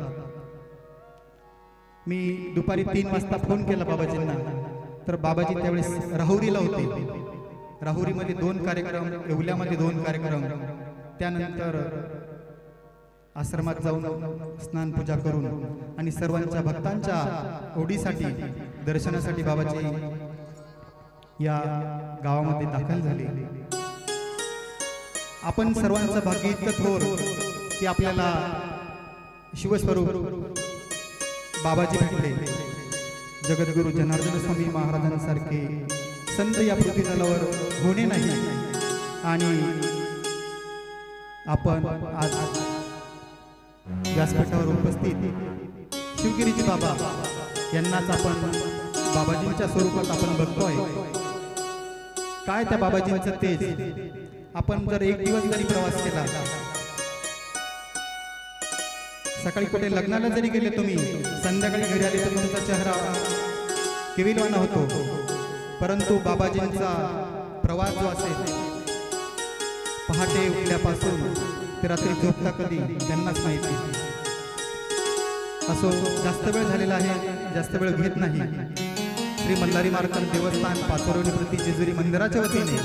मी दुपारी 3 वाजता फोन केला बाबाजींना, तर बाबाजी त्यावेळेस राहुरीला होते. राहुरीमध्ये 2 कार्यक्रम, येवल्यामध्ये 2 कार्यक्रम, त्यानंतर आश्रमात जाऊन स्नान पूजा करून आणि सर्वांच्या भक्तांच्या ओढीसाठी दर्शनासाठी बाबाजी या गावामध्ये दाखल झाले. आपण सर्वांचं भाग्य इतकं थोर की आपल्याला शिवस्वरूप बाबाजी भेटले. जगद्गुरु जनार्दन स्वामी महाराजांसारखे संत या पृथ्वीतलावर होणे नाही आणि आपण आज व्यासपीठावर उपस्थित शिवगिरीजी बाबा यांनाच आपण बाबाजींच्या स्वरूपात आपण बघतोय. काय त्या बाबाजींचं तेज. आपण जर एक दिवस जरी प्रवास केला, सकाळी कुठे लग्नाला जरी गेले तुम्ही, संध्याकाळी घरी आले तर तुमचा चेहरा केविलवाना होतो, परंतु बाबाजींचा प्रवास जो असेल पहाटे उठल्यापासून ते रात्री झोपता कधी त्यांनाच माहिती. असो, जास्त वेळ झालेला आहे, जास्त वेळ घेत नाही. श्री मल्हारी मार्कंड देवस्थान पाचोरवली प्रति जेजुरी मंदिराच्या वतीने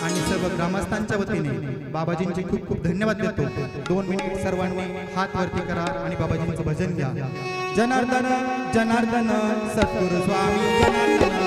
आणि सर्व ग्रामस्थांच्या वतीने बाबाजींचे खूप खूप धन्यवाद देतो. 2 मिनिट सर्वांनी हात वरती करा आणि बाबाजींचं भजन घ्या. जनार्दन जनार्दन सद्गुरु स्वामी जनार्दन.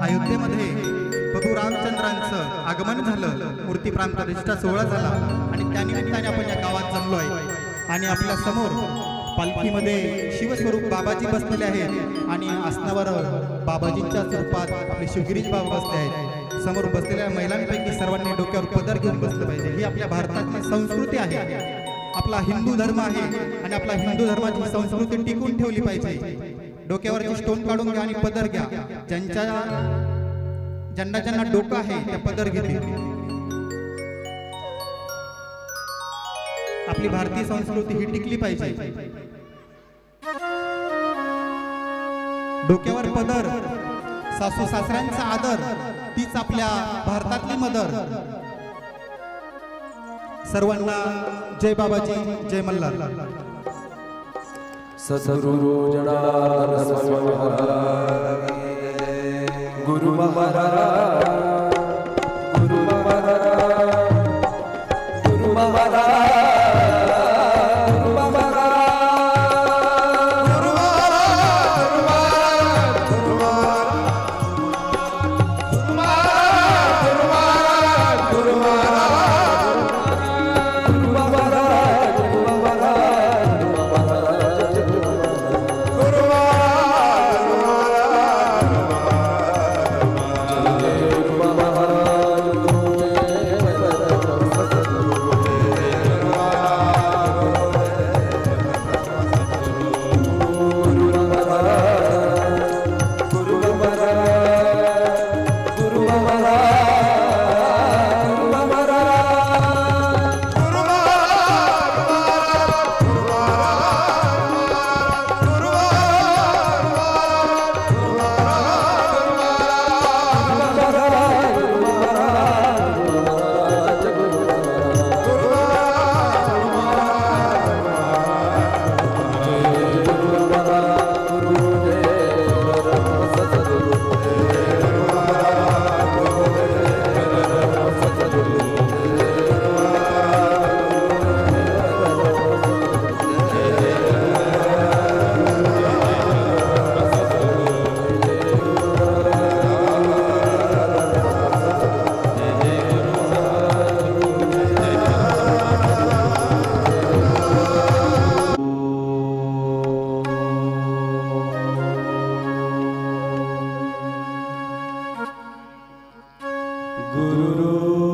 अयोध्येमध्ये प्रभू रामचंद्रांचं आगमन झालं, मूर्ती प्राणप्रतिष्ठा सोहळा झाला आणि त्यानिमित्ताने आपण या गावात जमलोय आणि आपल्या समोर पालखीमध्ये शिवस्वरूप बाबाजी बसलेले आहेत आणि आसनावर बाबाजींच्या स्वरूपात आपले शिवगिरीजी बाबा बसले आहेत. समोर बसलेल्या महिलांपैकी सर्वांनी डोक्यावर पदर घेऊन बसलं पाहिजे. ही आपल्या भारताची संस्कृती आहे, आपला हिंदू धर्म आहे आणि आपला हिंदू धर्माची संस्कृती टिकून ठेवली पाहिजे. डोक्यावरची स्टोन काढून घ्या आणि पदर घ्या. ज्यांना डोकं आहे त्या पदर घेतील. आपली भारतीय संस्कृती ही टिकली पाहिजे. डोक्यावर पदर, सासू सासऱ्यांचा आदर, तीच आपल्या भारतातली मदर. सर्वांना जय बाबाजी, जय मल्हार. सद्गुरु जनार्दन स्वामी महाराज गुरु महाराज गुरु महाराज गुरु महाराज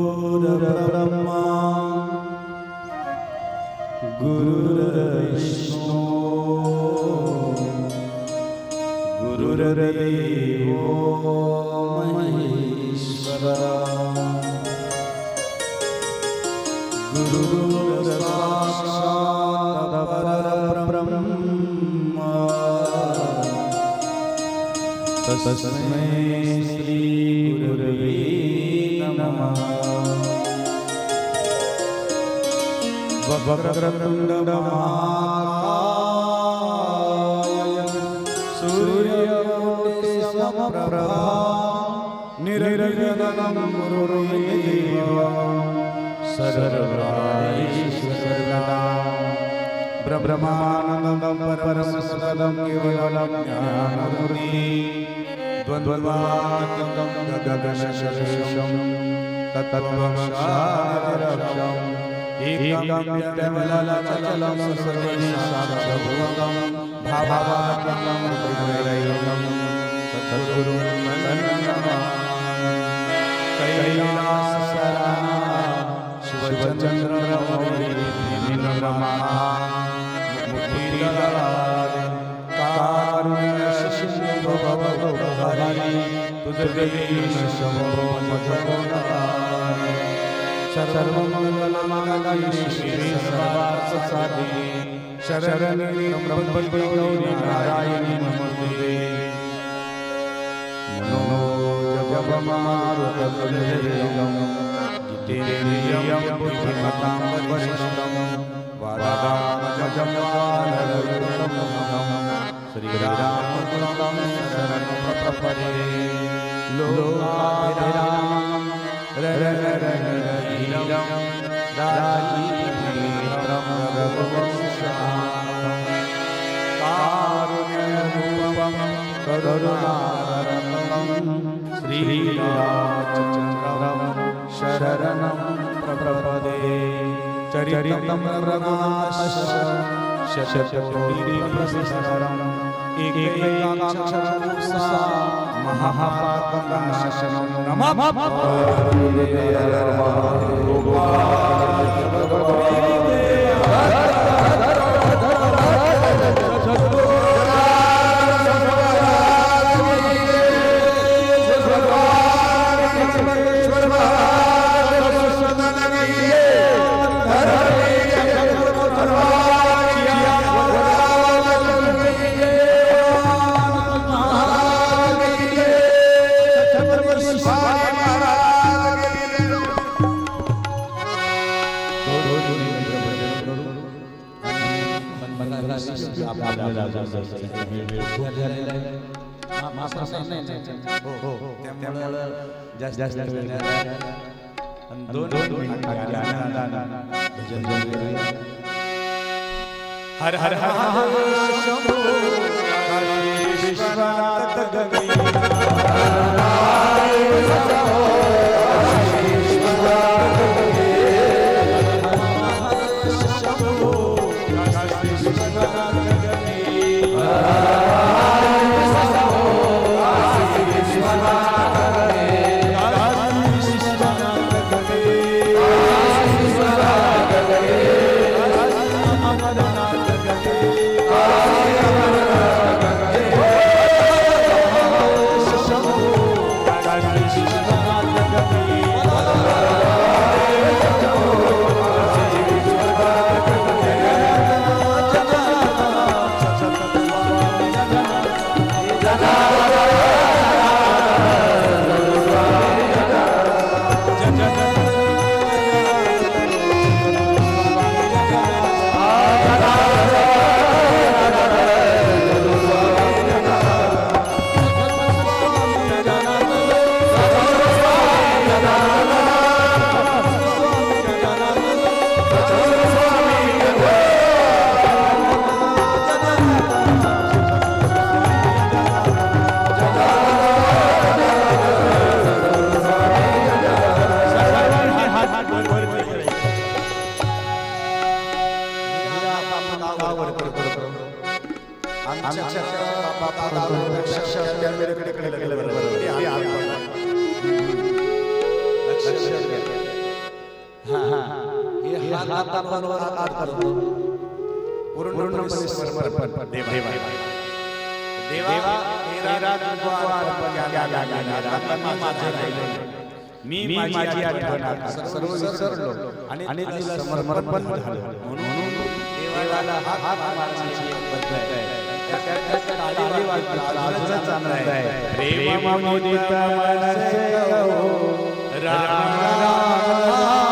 गुरुर्ब्रह्मा गुरुर्विष्णु गुरुर्देवो महेश्वरा गुरुर्साक्षात् परब्रह्म तस्मै श्री गुरवे नमः। वक्रतुण्ड महाकाय सूर्यकोटि समप्रभा निर्विघ्नं कुरु मे देव सर्वकार्येषु ब्रह्मानन्दं परमं सदं केवलं ज्ञानमूर्ति द्वन्द्वात्मकं गगनसदृशं तत्त्वमक्षादिरक्षम् एकं यद्विमलचलं सर्वसाक्षभूतं भावात्मकं हृदयं सद्गुरुं नमामि। कैलासशरणं शिवचन्द्रमौलिर्निर्मलः मुक्तिदाता कारुण्यसिन्धो भवभयहरि तुझदीनशम्भो मजोदराय सर्वमङ्गलमाङ्गल्ये शिवे सर्वार्थसाधिके शरण्ये त्र्यम्बके गौरी नारायणी नमोस्तुते। मनोजपमारुततुल्यवेगं जितेन्द्रियं बुद्धिमतां वरिष्ठं वादात्मजं वानरयूथमुखं श्रीरामदूतं शरणं प्रपदे। लोकाभिरामं ररररररवीरं राजीवनेत्रं रघुवंशनाथं कारुण्यरूपं करुणारतं श्रीरामचन्द्रं शरणं प्रपदे। चरितं रघुनाथस्य शतकोटिप्रतिसरम् एकैकाक्षरं सा महापातकनाशनं नमः। आपल्याला झालेला आहे त्यामुळे जास्त वेळ नाही दोन मिनिटांच्या आनंदानं भजन करूया हर हर हर शंभो काशी विश्वनाथ मी माझी आठवण सर्व विसरलो आणि तुला समर्पण झालो म्हणून देवाला हात मारण्याची पद्धत आहे टाळी वाजवण्याचा अजूनच आनंद आहे प्रेममुदित मनसे हो राम राम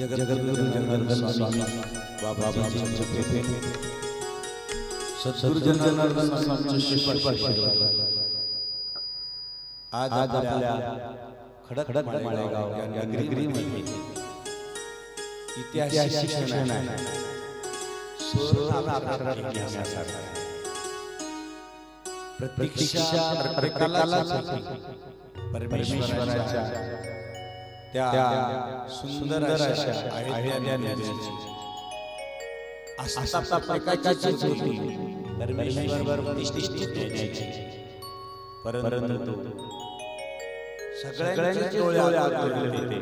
जगद्गुरु जनार्दन स्वामी बाबाजी जगते सद्गुरु जनार्दन स्वामींचे शिष्य आज आपल्या खडक माळेगाव या नगरीमध्ये इतिहास शिक्षण आहे. प्रतीक्षा प्रत्येकालाच परमेश्वराच्या त्या सुंदर अशा अहिल्या नगरीची आस्था प्रत्येकाची होती परमेश्वरावर प्रतिष्ठित होण्याची. परंतु सगळ्यांचे डोळे आगले होते.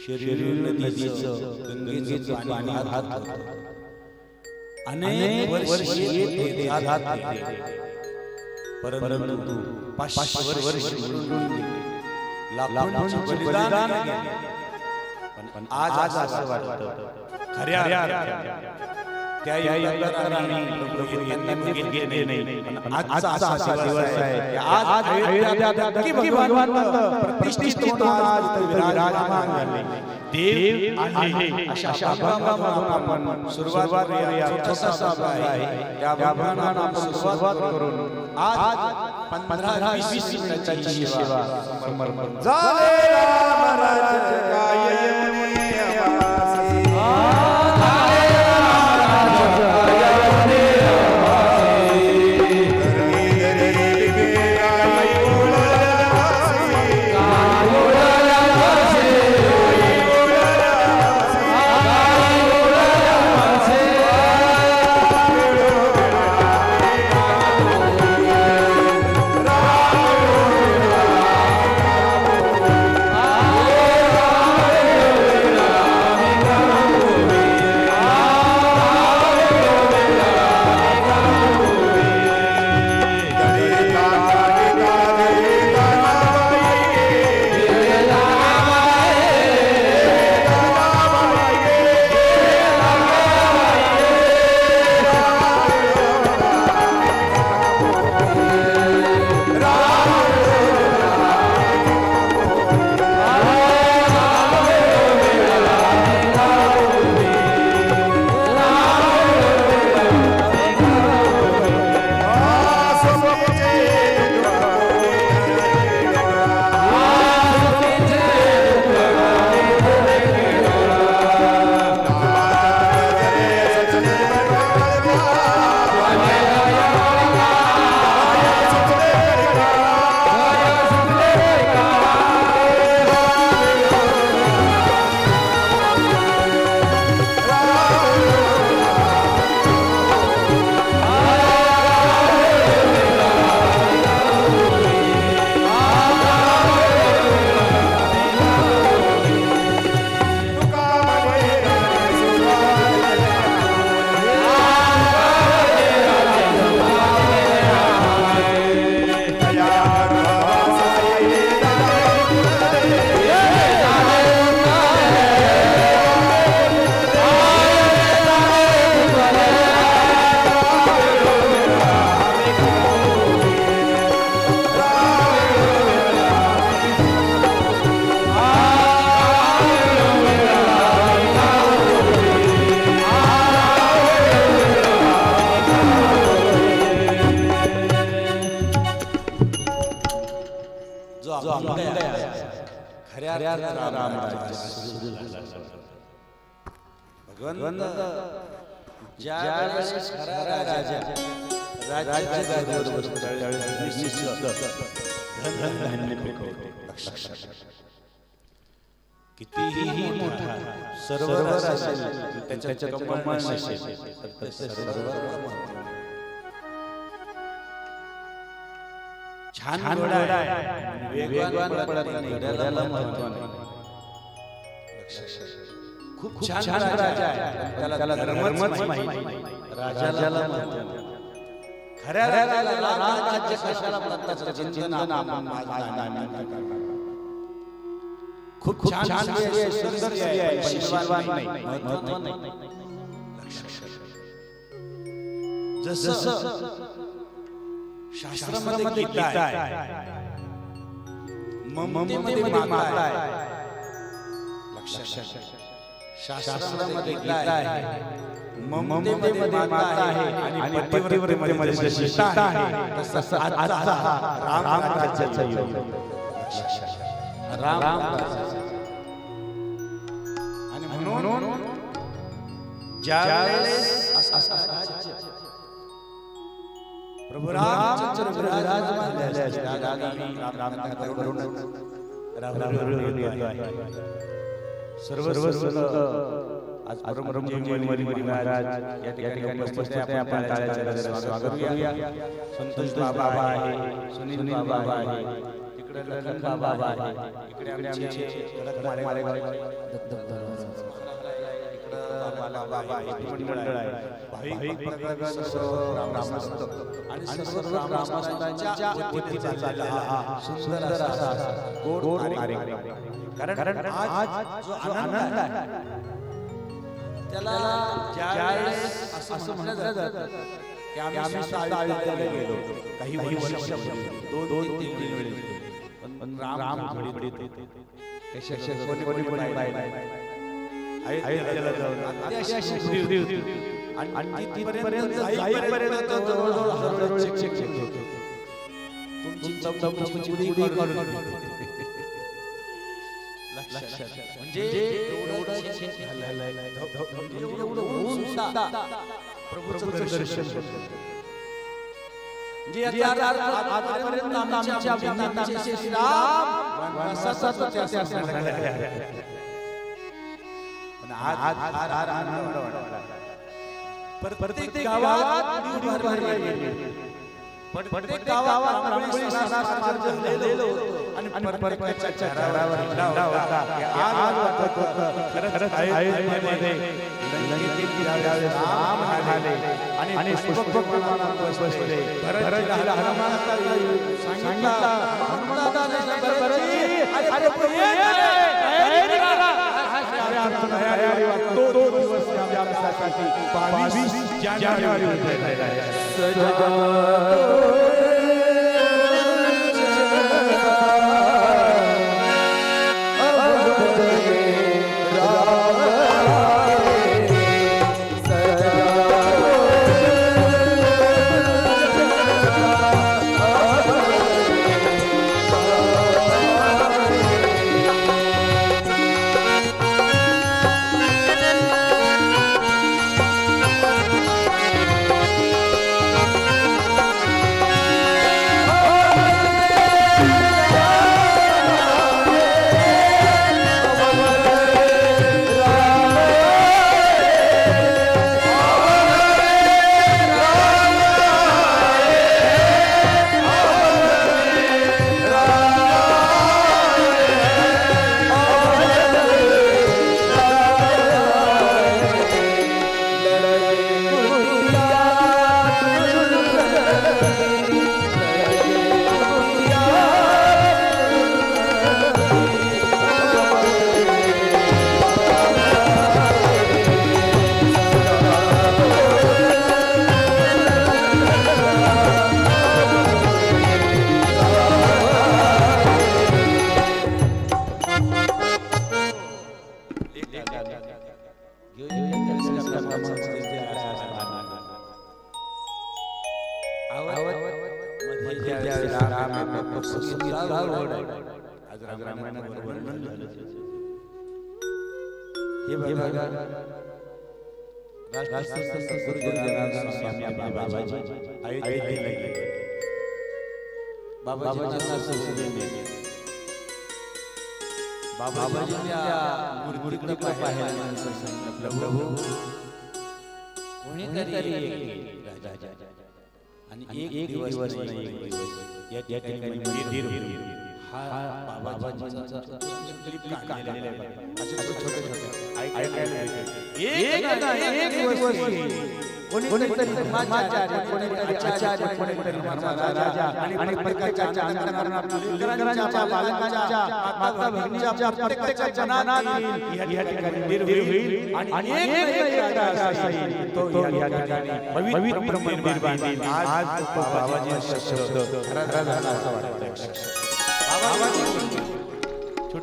शरीर नदीचं गंगेचं पाणी वाहत अनेक वर्ष येत होते परंतु 500 वर्ष लाखोंचे बलिदान पण आज असं वाटतं खऱ्या त्या युगाने लोक गेले नाही. आजचा असा दिवस आहे आज अयोध्यात की भगवान प्रतिष्ठित होऊन आज विराजमान झाले. देव आहे अशा भावनांमधून आपण सुरुवात करूया. छोटासा भाग आहे या भावनांना आपण सुरुवात करून आज 15-20 मिनिटांची सेवा समर्पण झाले. महाराज काय कितीही मोठा सर्वर असेल त्याच्या कमाल नसेल तर छान घोडा आहे वेगवान पडत नाही घोड्याला महत्त्व नाही. खूप छान राजा आहे त्याला धर्मच माहिती राजाला महत्त्व नाही. खऱ्या राजाला राज्य कशाला प्रत्यक्ष चिंतन आपण खूप छान आहे सुंदर आहे शिवाय नाही महत्त्व नाही. जसं शास्त्रामध्ये गीता आहे ममतेमध्ये माता आहे. लक्षात शास्त्रामध्ये लिहिलं आहे ममतेमध्ये माता आहे आणि पतिव्रतेमध्ये सीता आहे तसं आजचा हा राम राज्याचा योग राम आणि म्हणून ज्यावेळेस प्रभू रामचंद्र विराजमान झाले असतात रामकथा करून सर्व आज परमब्रह्मजी महाराज या ठिकाणी उपस्थित आहे. आपण टाळ्याच्या स्वागत करूया. संतोष बाबा आहे, सुनील बाबा आहे, इकडे लखन बाबा आहे, इकडे आमचे कडक मारेगाव बाबा आहे, मंडळ आहे, भाविक प्रगत सर्व रामस्त आणि सर्व रामस्तांच्या वतीचा चाललेला हा सुंदर असा गोड कार्यक्रम. कारण आज जो आनंद आहे त्याला ज्यावेळेस असं म्हटलं जातं की आम्ही सावित्रीला गेलो काही वर्षापूर्वी 2-3 वेळेस पण राम घडीत कशा कोणी पाहिलं आहे त्याला जाऊन अतिशय आणि तिथपर्यंत जाईपर्यंत जवळजवळ हजारो शिक्षक होते. तुमची चमचमची उडी काढून लक्षात म्हणजे एवढं होऊन सुद्धा प्रभूचं दर्शन म्हणजे आतापर्यंत आमच्या श्रीराम आज आनंद वाटला. प्रत्येक गावात प्रत्येक गावात रांगोळी मार्जन दिलेलो आणि परपरच्या चेहऱ्यावर झेंडा होता. आज वाटत होतं खरंच अयोध्येमध्ये लंकेत ज्यावेळेस राम आले आणि पुष्पप्रमाणात बसले भरत हनुमानाचा सांगितला हनुमानाने बरजी अरे तयारी करा. तो दिवस आमच्यासाठी 22 जानेवारी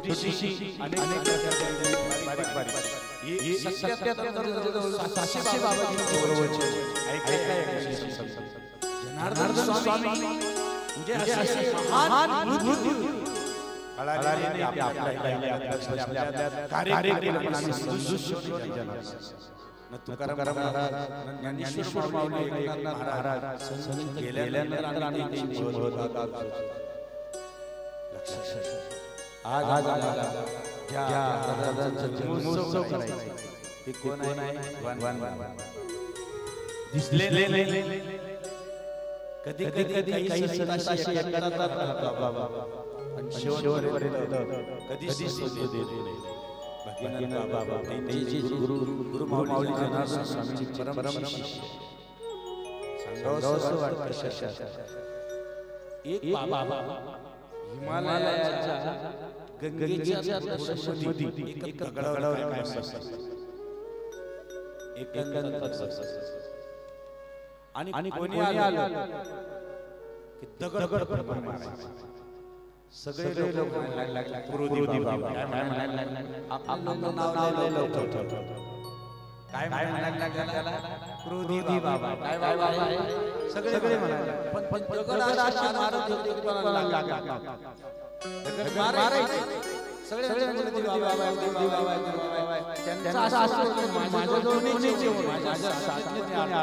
छोटीशी अनेक बारीक ही 77 700 बाबाजी बरोबरचे जनार्दन स्वामी म्हणजे असे महान बुद्धी कळाले आपल्या कार्यक्रम आम्ही सदुष्य न तुकाराम महाराज ज्ञानेश्वर माऊली एकनाथ महाराज संत गेल्यानंतर आम्ही त्यांची महत्त्व आज आम्हाला ज्या दादांचा जन्मोत्सव करायचा ते कोण आहे वन दिसले कधी काही संताशी एकतात बाबा आणि शेवटपर्यंत कधीच सोडू देत नाही बाकी बाबा त्यांचे गुरु माऊली जनार्दन स्वामींची परम शिष्य सांगावंसं वाटतं शशात एक बाबा हिमालयाच्या गंगेच्या मध्ये एक दगडावर काय बसतात एकांतात बसतात आणि कोणी आलं की दगड मारायचा सगळे लोक म्हणायला लागले क्रोधी बाबा काय म्हणायला लागले आपलं नाव लवकर काय म्हणायला लागले त्याला क्रोधी बाबा काय बाबा आहे सगळे म्हणायला पण दगड अशा मारत होते की कोणाला लागला दगड मारायचे सगळे क्रोधी बाबा त्यांचा असं माझ्या दोन्हीचे माझ्या साधनेने आला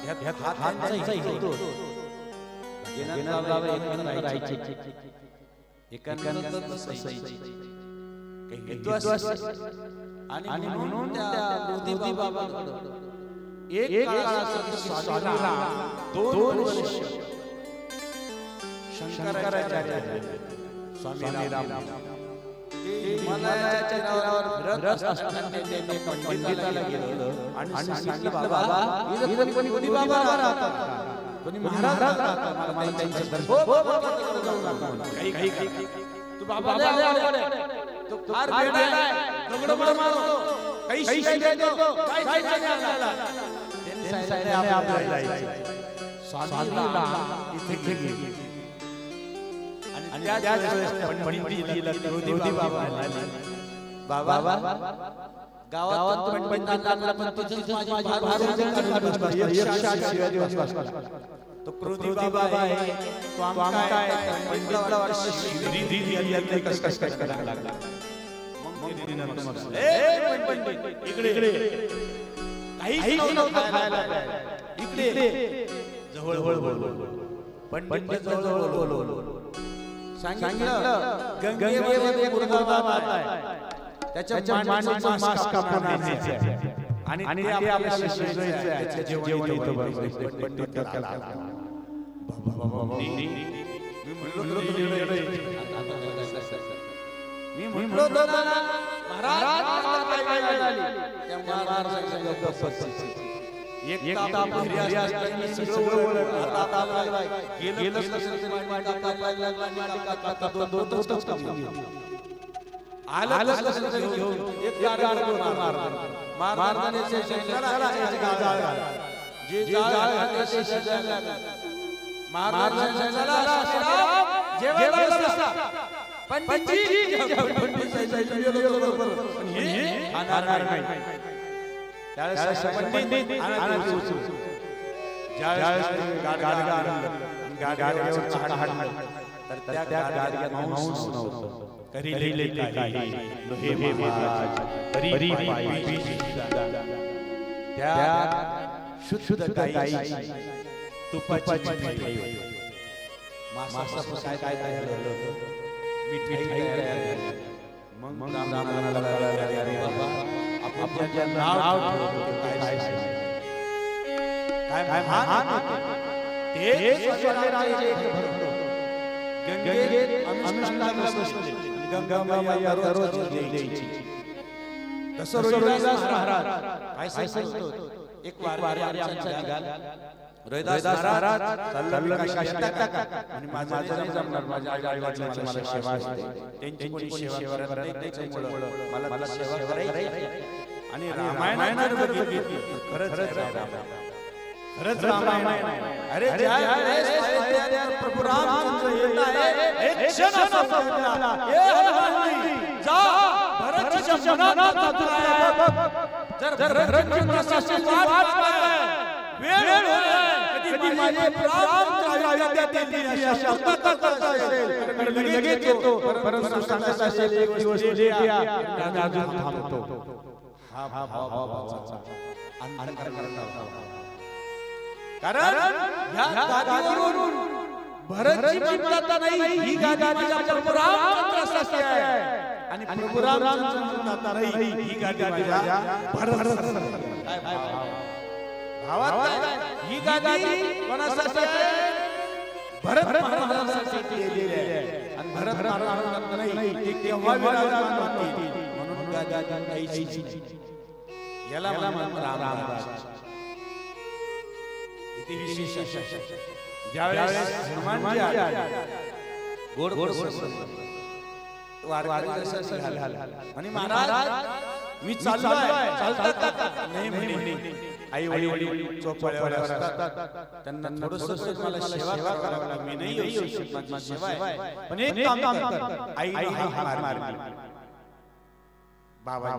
ह्यात हातांचा होतो गेना बाबा एकमेकांना राहायचे एकांतात बसायचे काही हेतू असते आणि म्हणून त्या क्रोधी बाबाकडे एक काळासाठी स्वामीला 2 वर्ष शंकराचार्य स्वामी राम ते हिमालयाच्या नावावर फिरत असताना त्यांनी पंडिताला गेलं आणि सांगितलं बाबा इथं कोणी बाबा राहतात कोणी महाराज राहतात मला त्यांचं दर्शन जाऊ नका काही तू बाबाला आवड आहे तो फार वेडा आहे दगड मारतो काही शिकायला देतो काय जायचं आपल्याला त्यांनी सांगितलं आपल्याला जायचं स्वामीला इथे गेले आणि त्याच वेळेस पंडितीला क्रोधी बाबा आले बाबा गावात पंडितांना पण तिथेच माझी भार काढून 108 दिवस बसला तो क्रोधी बाबा आहे तो आमका आहे पंडिताला रिधी यांनी कस करायला लागला मग ए पंडित इकडे काही नव्हतं खायला इकडे जवळ बोल पंडित जवळ बोल सांगितलं गंगेमध्ये मुर्गा बाबा आहे त्याच्या मांडीचा मांस कापून आणायचं आणि ते आपल्याला शिजवायचं आहे त्याचे जेवण इथं बनवायचं पंडित त्याला मी म्हणलो महाराज काय झाली त्या महाराजांच्या गप्पा एक ताप घरी असताना सगळं आता आपल्याला गेलं कसं मांडी कापायला लागला दोन कापून आलं कसं घेऊन एक गाड मारताना शंकराला जे जाळ घातले शिजायला महाराजांना चला जेवायला बसा पंडितजी पण हे खाणार नाही त्यावेळेस पंडित आणायचे उचलून ज्यावेळेस गाडगा आणलं गाडग्यावर चढाडलं तर त्या गाडग्यात मांस नव्हतं करीले काही हे महाराज परी पायी त्या शुद्ध गाई तुपाची मिठाई मासापासून काय तयार झालं होतं मिठाई तयार झाली मग रामाला अरे बाबा आपण जे नाव ठेवतो काय महान ते स्वराज्याचे भरतो गंगेत अनुष्ठानाला बसले गंगा माया रोज द्यायची तसं रोहिदास महाराज काय सांगतो एक वारी आमचा निघाल रोहिदास महाराज चाललं काशी टाका आणि माझं नाही जमणार माझ्या आई-वडिलांची मला सेवा असते त्यांची कोणी सेवा करत नाही त्याच्यामुळे मला सेवा करायची आणि रामायणात बघितलं खरंच रामायण अरे ज्या प्रभू रामचंद्र येत आहे एक क्षण असा होता जा भरतच्या मनात जातो जर भरतची असेल वाट पाहताय वेळ होय कधी माझे प्राण अयोध्यातील अशा करता असेल लगेच येतो परंतु सांगत असेल एक दिवस लेट या आणि अजून थांबतो हा भावाचा अंतर करता कारण या गादीवरून भरतची चिंता नाही ही गादी माझ्या प्रभू रामचंद्रासाठी आहे आणि प्रभू रामचंद्रांची नाही ही गादी माझ्या भावात ही गादी कोणासाठी आहे भरत महाराजांसाठी दिलेली आहे आणि भरत महाराजांना नाही ते केव्हा विराजमान होतील म्हणून गादी घ्यायची याला म्हणतात रामराज इथे विशेष ज्यावेळेस हनुमानजी गोड गोड आणि महाराज मी चाललोय चालतात नाही म्हणे आई वडील चोपड्यावर असतात त्यांना थोडंसं मला सेवा करावी लागते मी नाही येऊ शकत माझी सेवा आहे पण एक काम कर आई हार मार बाबा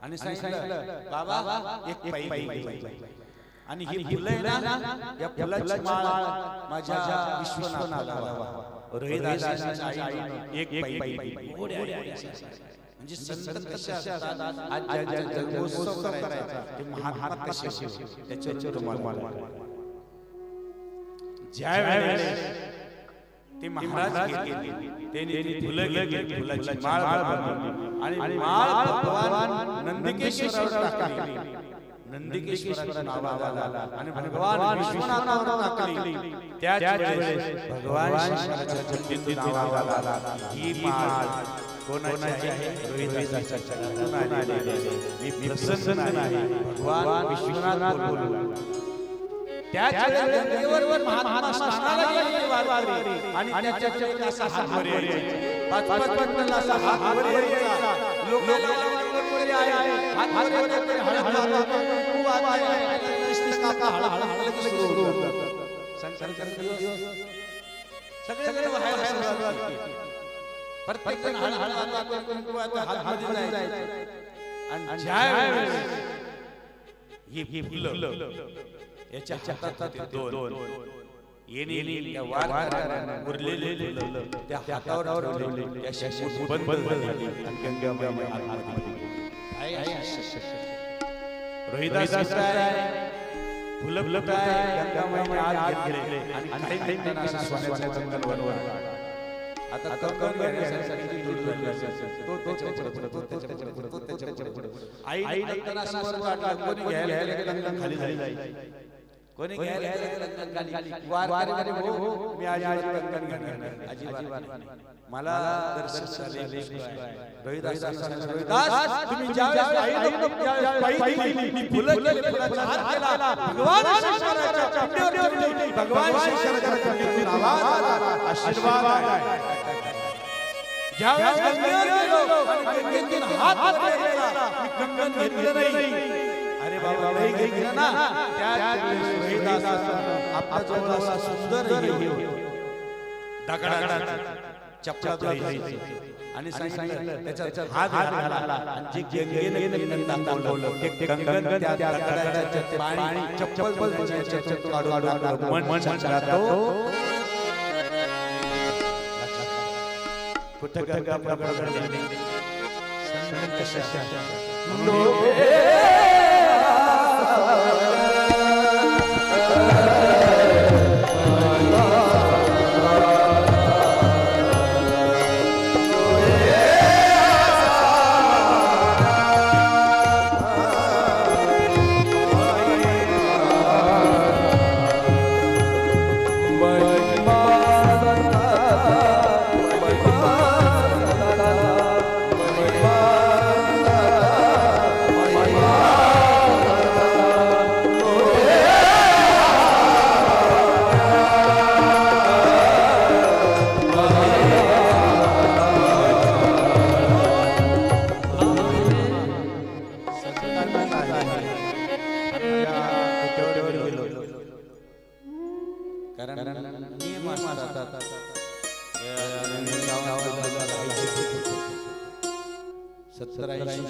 आणि सांगितलं बाबा एक पायी आणि ही फुलं ना या फुलाची माळ माझ्या विश्वनाथाला रोहिदासाच्या आईने एक पायी म्हणजे संत कसे असतात आज ज्या जन्मोत्सव करायचा ते महात्मा कसे असतात त्याच्यावर तुम्हाला ज्या वेळेस ते महाराज गेले त्यांनी फुलं घेतली फुलाची माळ बनवली आणि माळ भगवान नंदिकेश्वरावर टाकली नंदिकेश्वराच्या नावाला आणि भगवान विश्वनाथावर टाकली त्याच वेळेस भगवान शंकराच्या जन्मदिनी नावाला ही माळ कोणाची आहे रोहिदासाच्या चरणातून आलेली आहे मी प्रसन्न आहे भगवान विश्वनाथ बोलू त्याच वेळेस देवावर महात्मा स्नानाला गेलेले वारकरी आणि त्याच्या असा हात वर यायचे पाच पटला असा हात वर यायचा लोकांना वर आहे हात वर येते हळहळ तू आहे इसका का हळहळ सुरू होतं संकल्प सगळे बाहेर सुरुवात केली प्रत्येक जण हळहळ हात मध्ये जायचं आणि ज्या वेळेस ही फुलं याच्या हातात दोन येणे त्या वारकऱ्यांना उरलेले त्या हातावर ठेवले त्या शशि बंद झाली आणि गंगामाई आतमध्ये रोहिदास आहे फुलं काय गंगामाई आत गेले आणि काही त्यांना सोन्याच्या कंगनवर आता कंगन घेण्यासाठी दूध आई त्यांना असं वाटलं कोणी घ्यायला कंगन खाली झाली कोणी घ्यायला कंगन खाली वारकरी हो मी आज कंगन घेणार अजिबात मला दर्शन झाले रोहिदास तुम्ही ज्यावेळेस आई दिली फुलं केले फुलाचा हात केला भगवान शंकराच्या पिंडीवर ठेवली भगवान शंकराच्या पिंडीतून आवाज आला आशीर्वाद आहे ज्यावेळेस गंगेवर गेलो आणि गंगेतून हात वर केला मी कंगन घेतलं नाही अरे बाबा नाही घेतलं ना त्याच वेळेस रोहिदास आपल्या जवळ असा सुंदर दगडात चपला धुवायची आणि सांगितलं त्याचा हात घातला आणि जे गंगेने नंदन दाखवलं ते कंगन त्या दगडाच्या पाणी चप्पल त्याच्यात काढून टाकलं मन सांगतो कुठं गंगा प्रगटली संत कशा महिमा 1780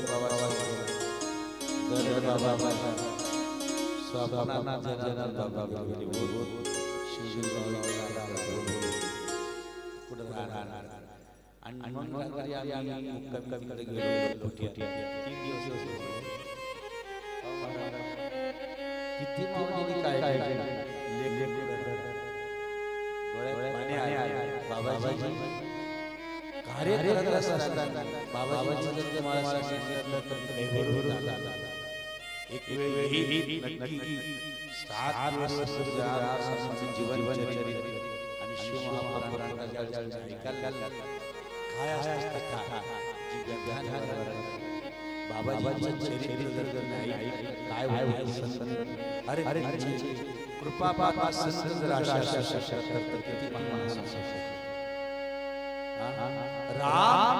प्रवास केला बाबा स्वाभानाथ जनार्दन बाबा पुढे राहणार आणि मग रात्री आम्ही मुक्कामी गेलो कुठे 3 दिवस किती मावळी काय लेख डोळ्यात पाणी आले बाबाजी कार्य करत असताना बाबाजी जर तुम्हाला सांगितलं तर भरपूर झाला एक वेळ ही नक्की 7 दिवस जीवन चरित्र आणि शिव महापुराणाचा ऐकायला काय असतं जी गंधान बाबाजींचं चरित्र जर नाही काय व्हायचं अरे अरे कृपा पापा संत जर अशा तर किती महान राम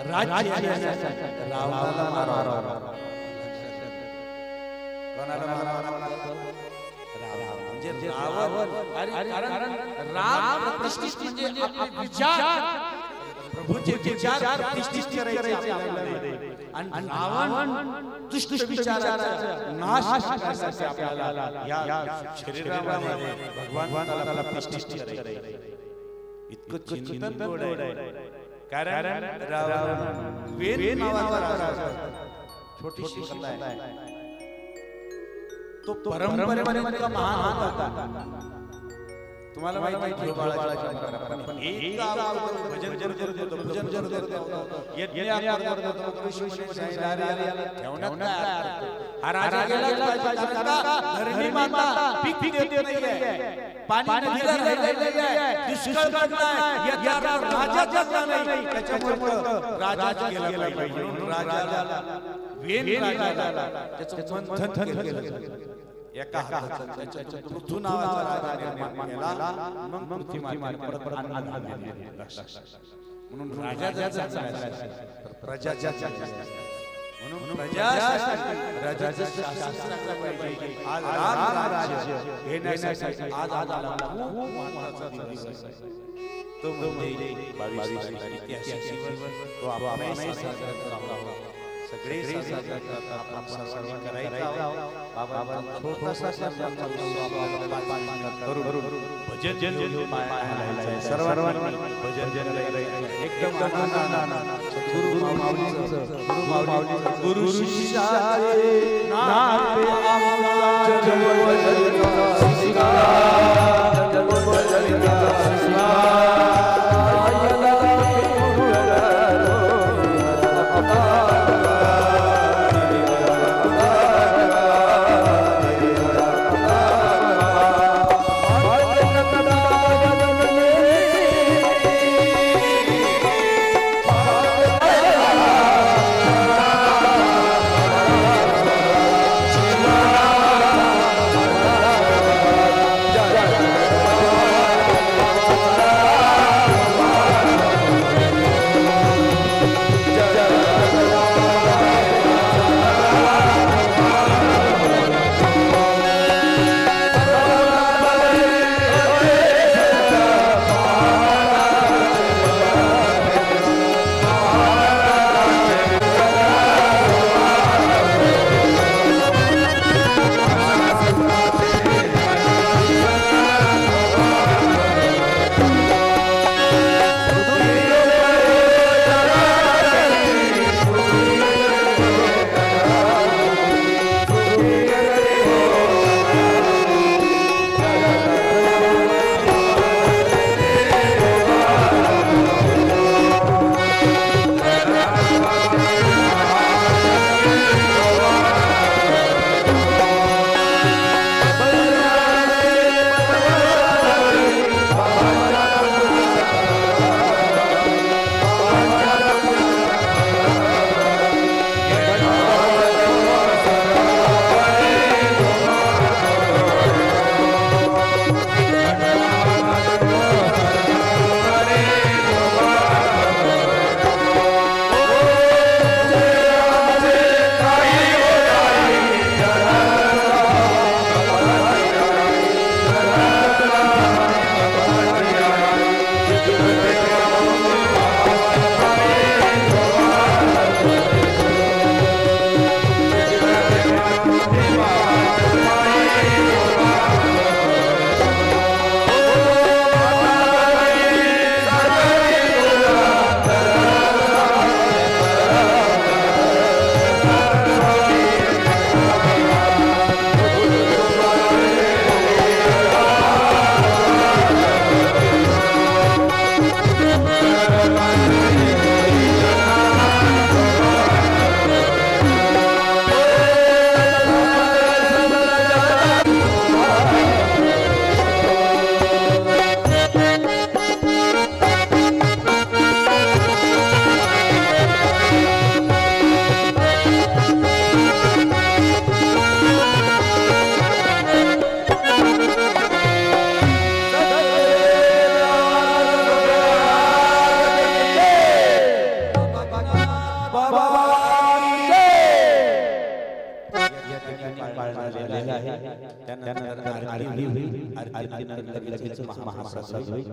राज्य रावणाला मारा कोणाला मारा म्हणजे रावण अरे कारण राम प्रतिष्ठित म्हणजे आपले विचार प्रभूचे विचार प्रतिष्ठित करायचे आपल्यामध्ये आणि रावण दुष्ट विचाराचा नाश करण्यासाठी आपल्याला या शरीरामध्ये भगवंताला प्रतिष्ठित करायचे इतकं चिंतन गोड आहे कारण रावण वेद नावाचा राजा छोटीशी कथा आहे तो परंपरेमध्ये महान होता तुम्हाला माहिती आहे बाळाच्या एक गाव भजन करत होतो भजन करत होतो यज्ञ करत होतो ऋषी मुनी सांगितले ठेवण्यात काय अर्थ हा राजा गेला धरणी माता पीक देत नाहीये पाणी नदीला राहिलेलं दुष्काळ पडलाय याचा राजा जगला नाही त्याच्यामुळे राजा गेला पाहिजे म्हणून राजाला वेन राजाला त्याचं मंथन केलं एका हाताचा त्याच्या पृथ्वी नावाचा राजा निर्माण केला मग पृथ्वी माता परत अन्न दिले म्हणून राजाचा प्रजाच्या म्हणून राजाचं शासन राखलं पाहिजे आज राज्य घेण्यासाठी आज आला खूप महत्त्वाचा दिवस आहे तो म्हणजे 22 इतिहासावर तो आपण साजरा करतो सगळे साजरा करतात आपण सर्व करायचा बाबा छोटासा शब्दाचा करून भजन सर्वांनी भजन करायचं एकदम आनंदाने गुरु माऊलीचं गुरु शिष्याचे नाते आम्हाला जगवजन शिवा जगवजन शिवा बाबांची जय. या ठिकाणी पाळण्यात आलेलं आहे. त्यानंतर आरती होईल. आरतीनंतर लगेच महाप्रसाद होईल.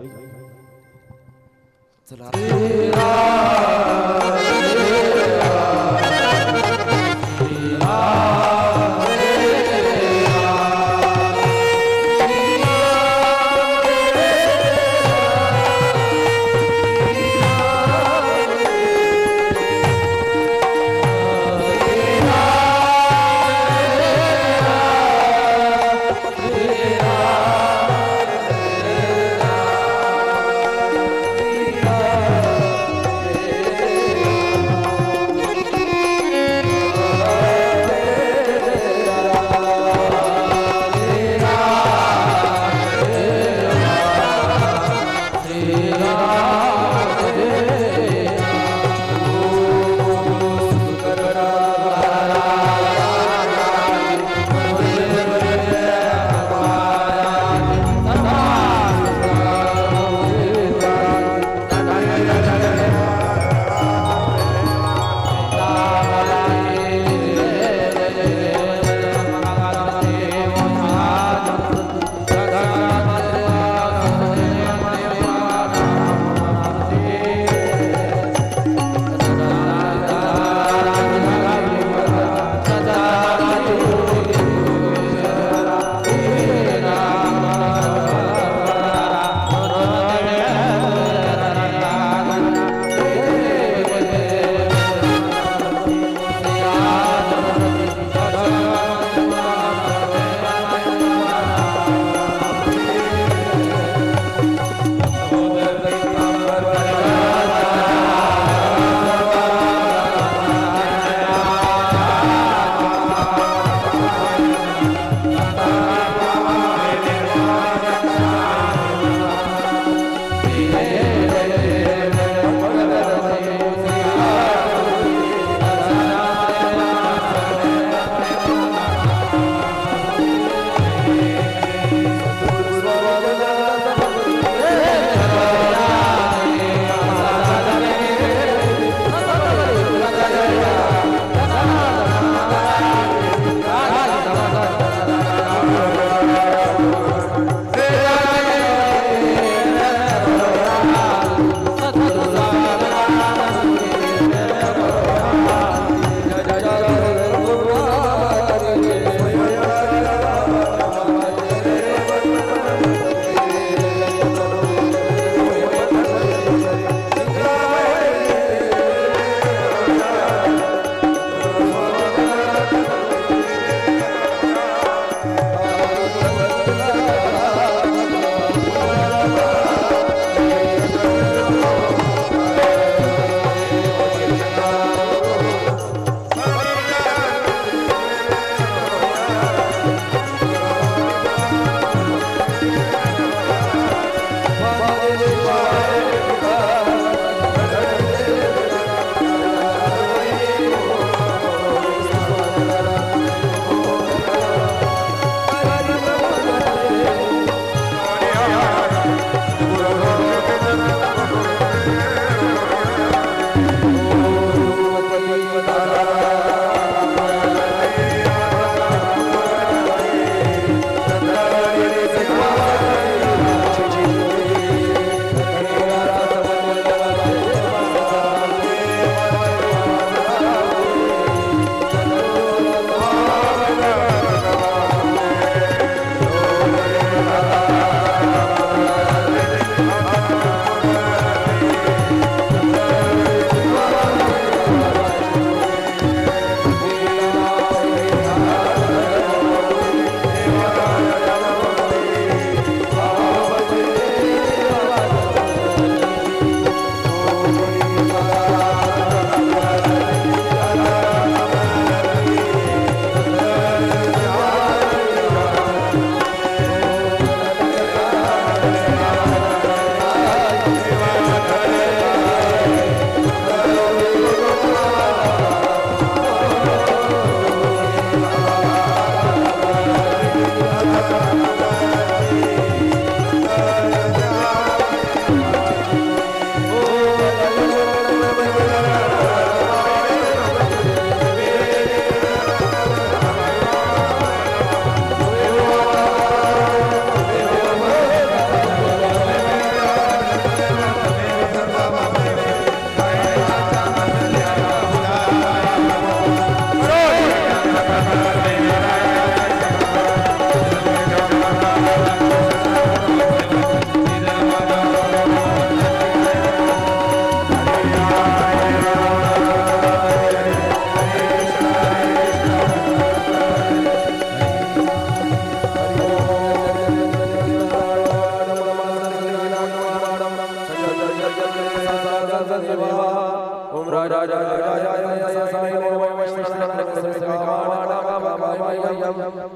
साय नमो वैष्णवाय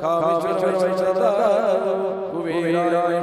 कामेश्वर वैष्णवाय कुबेराय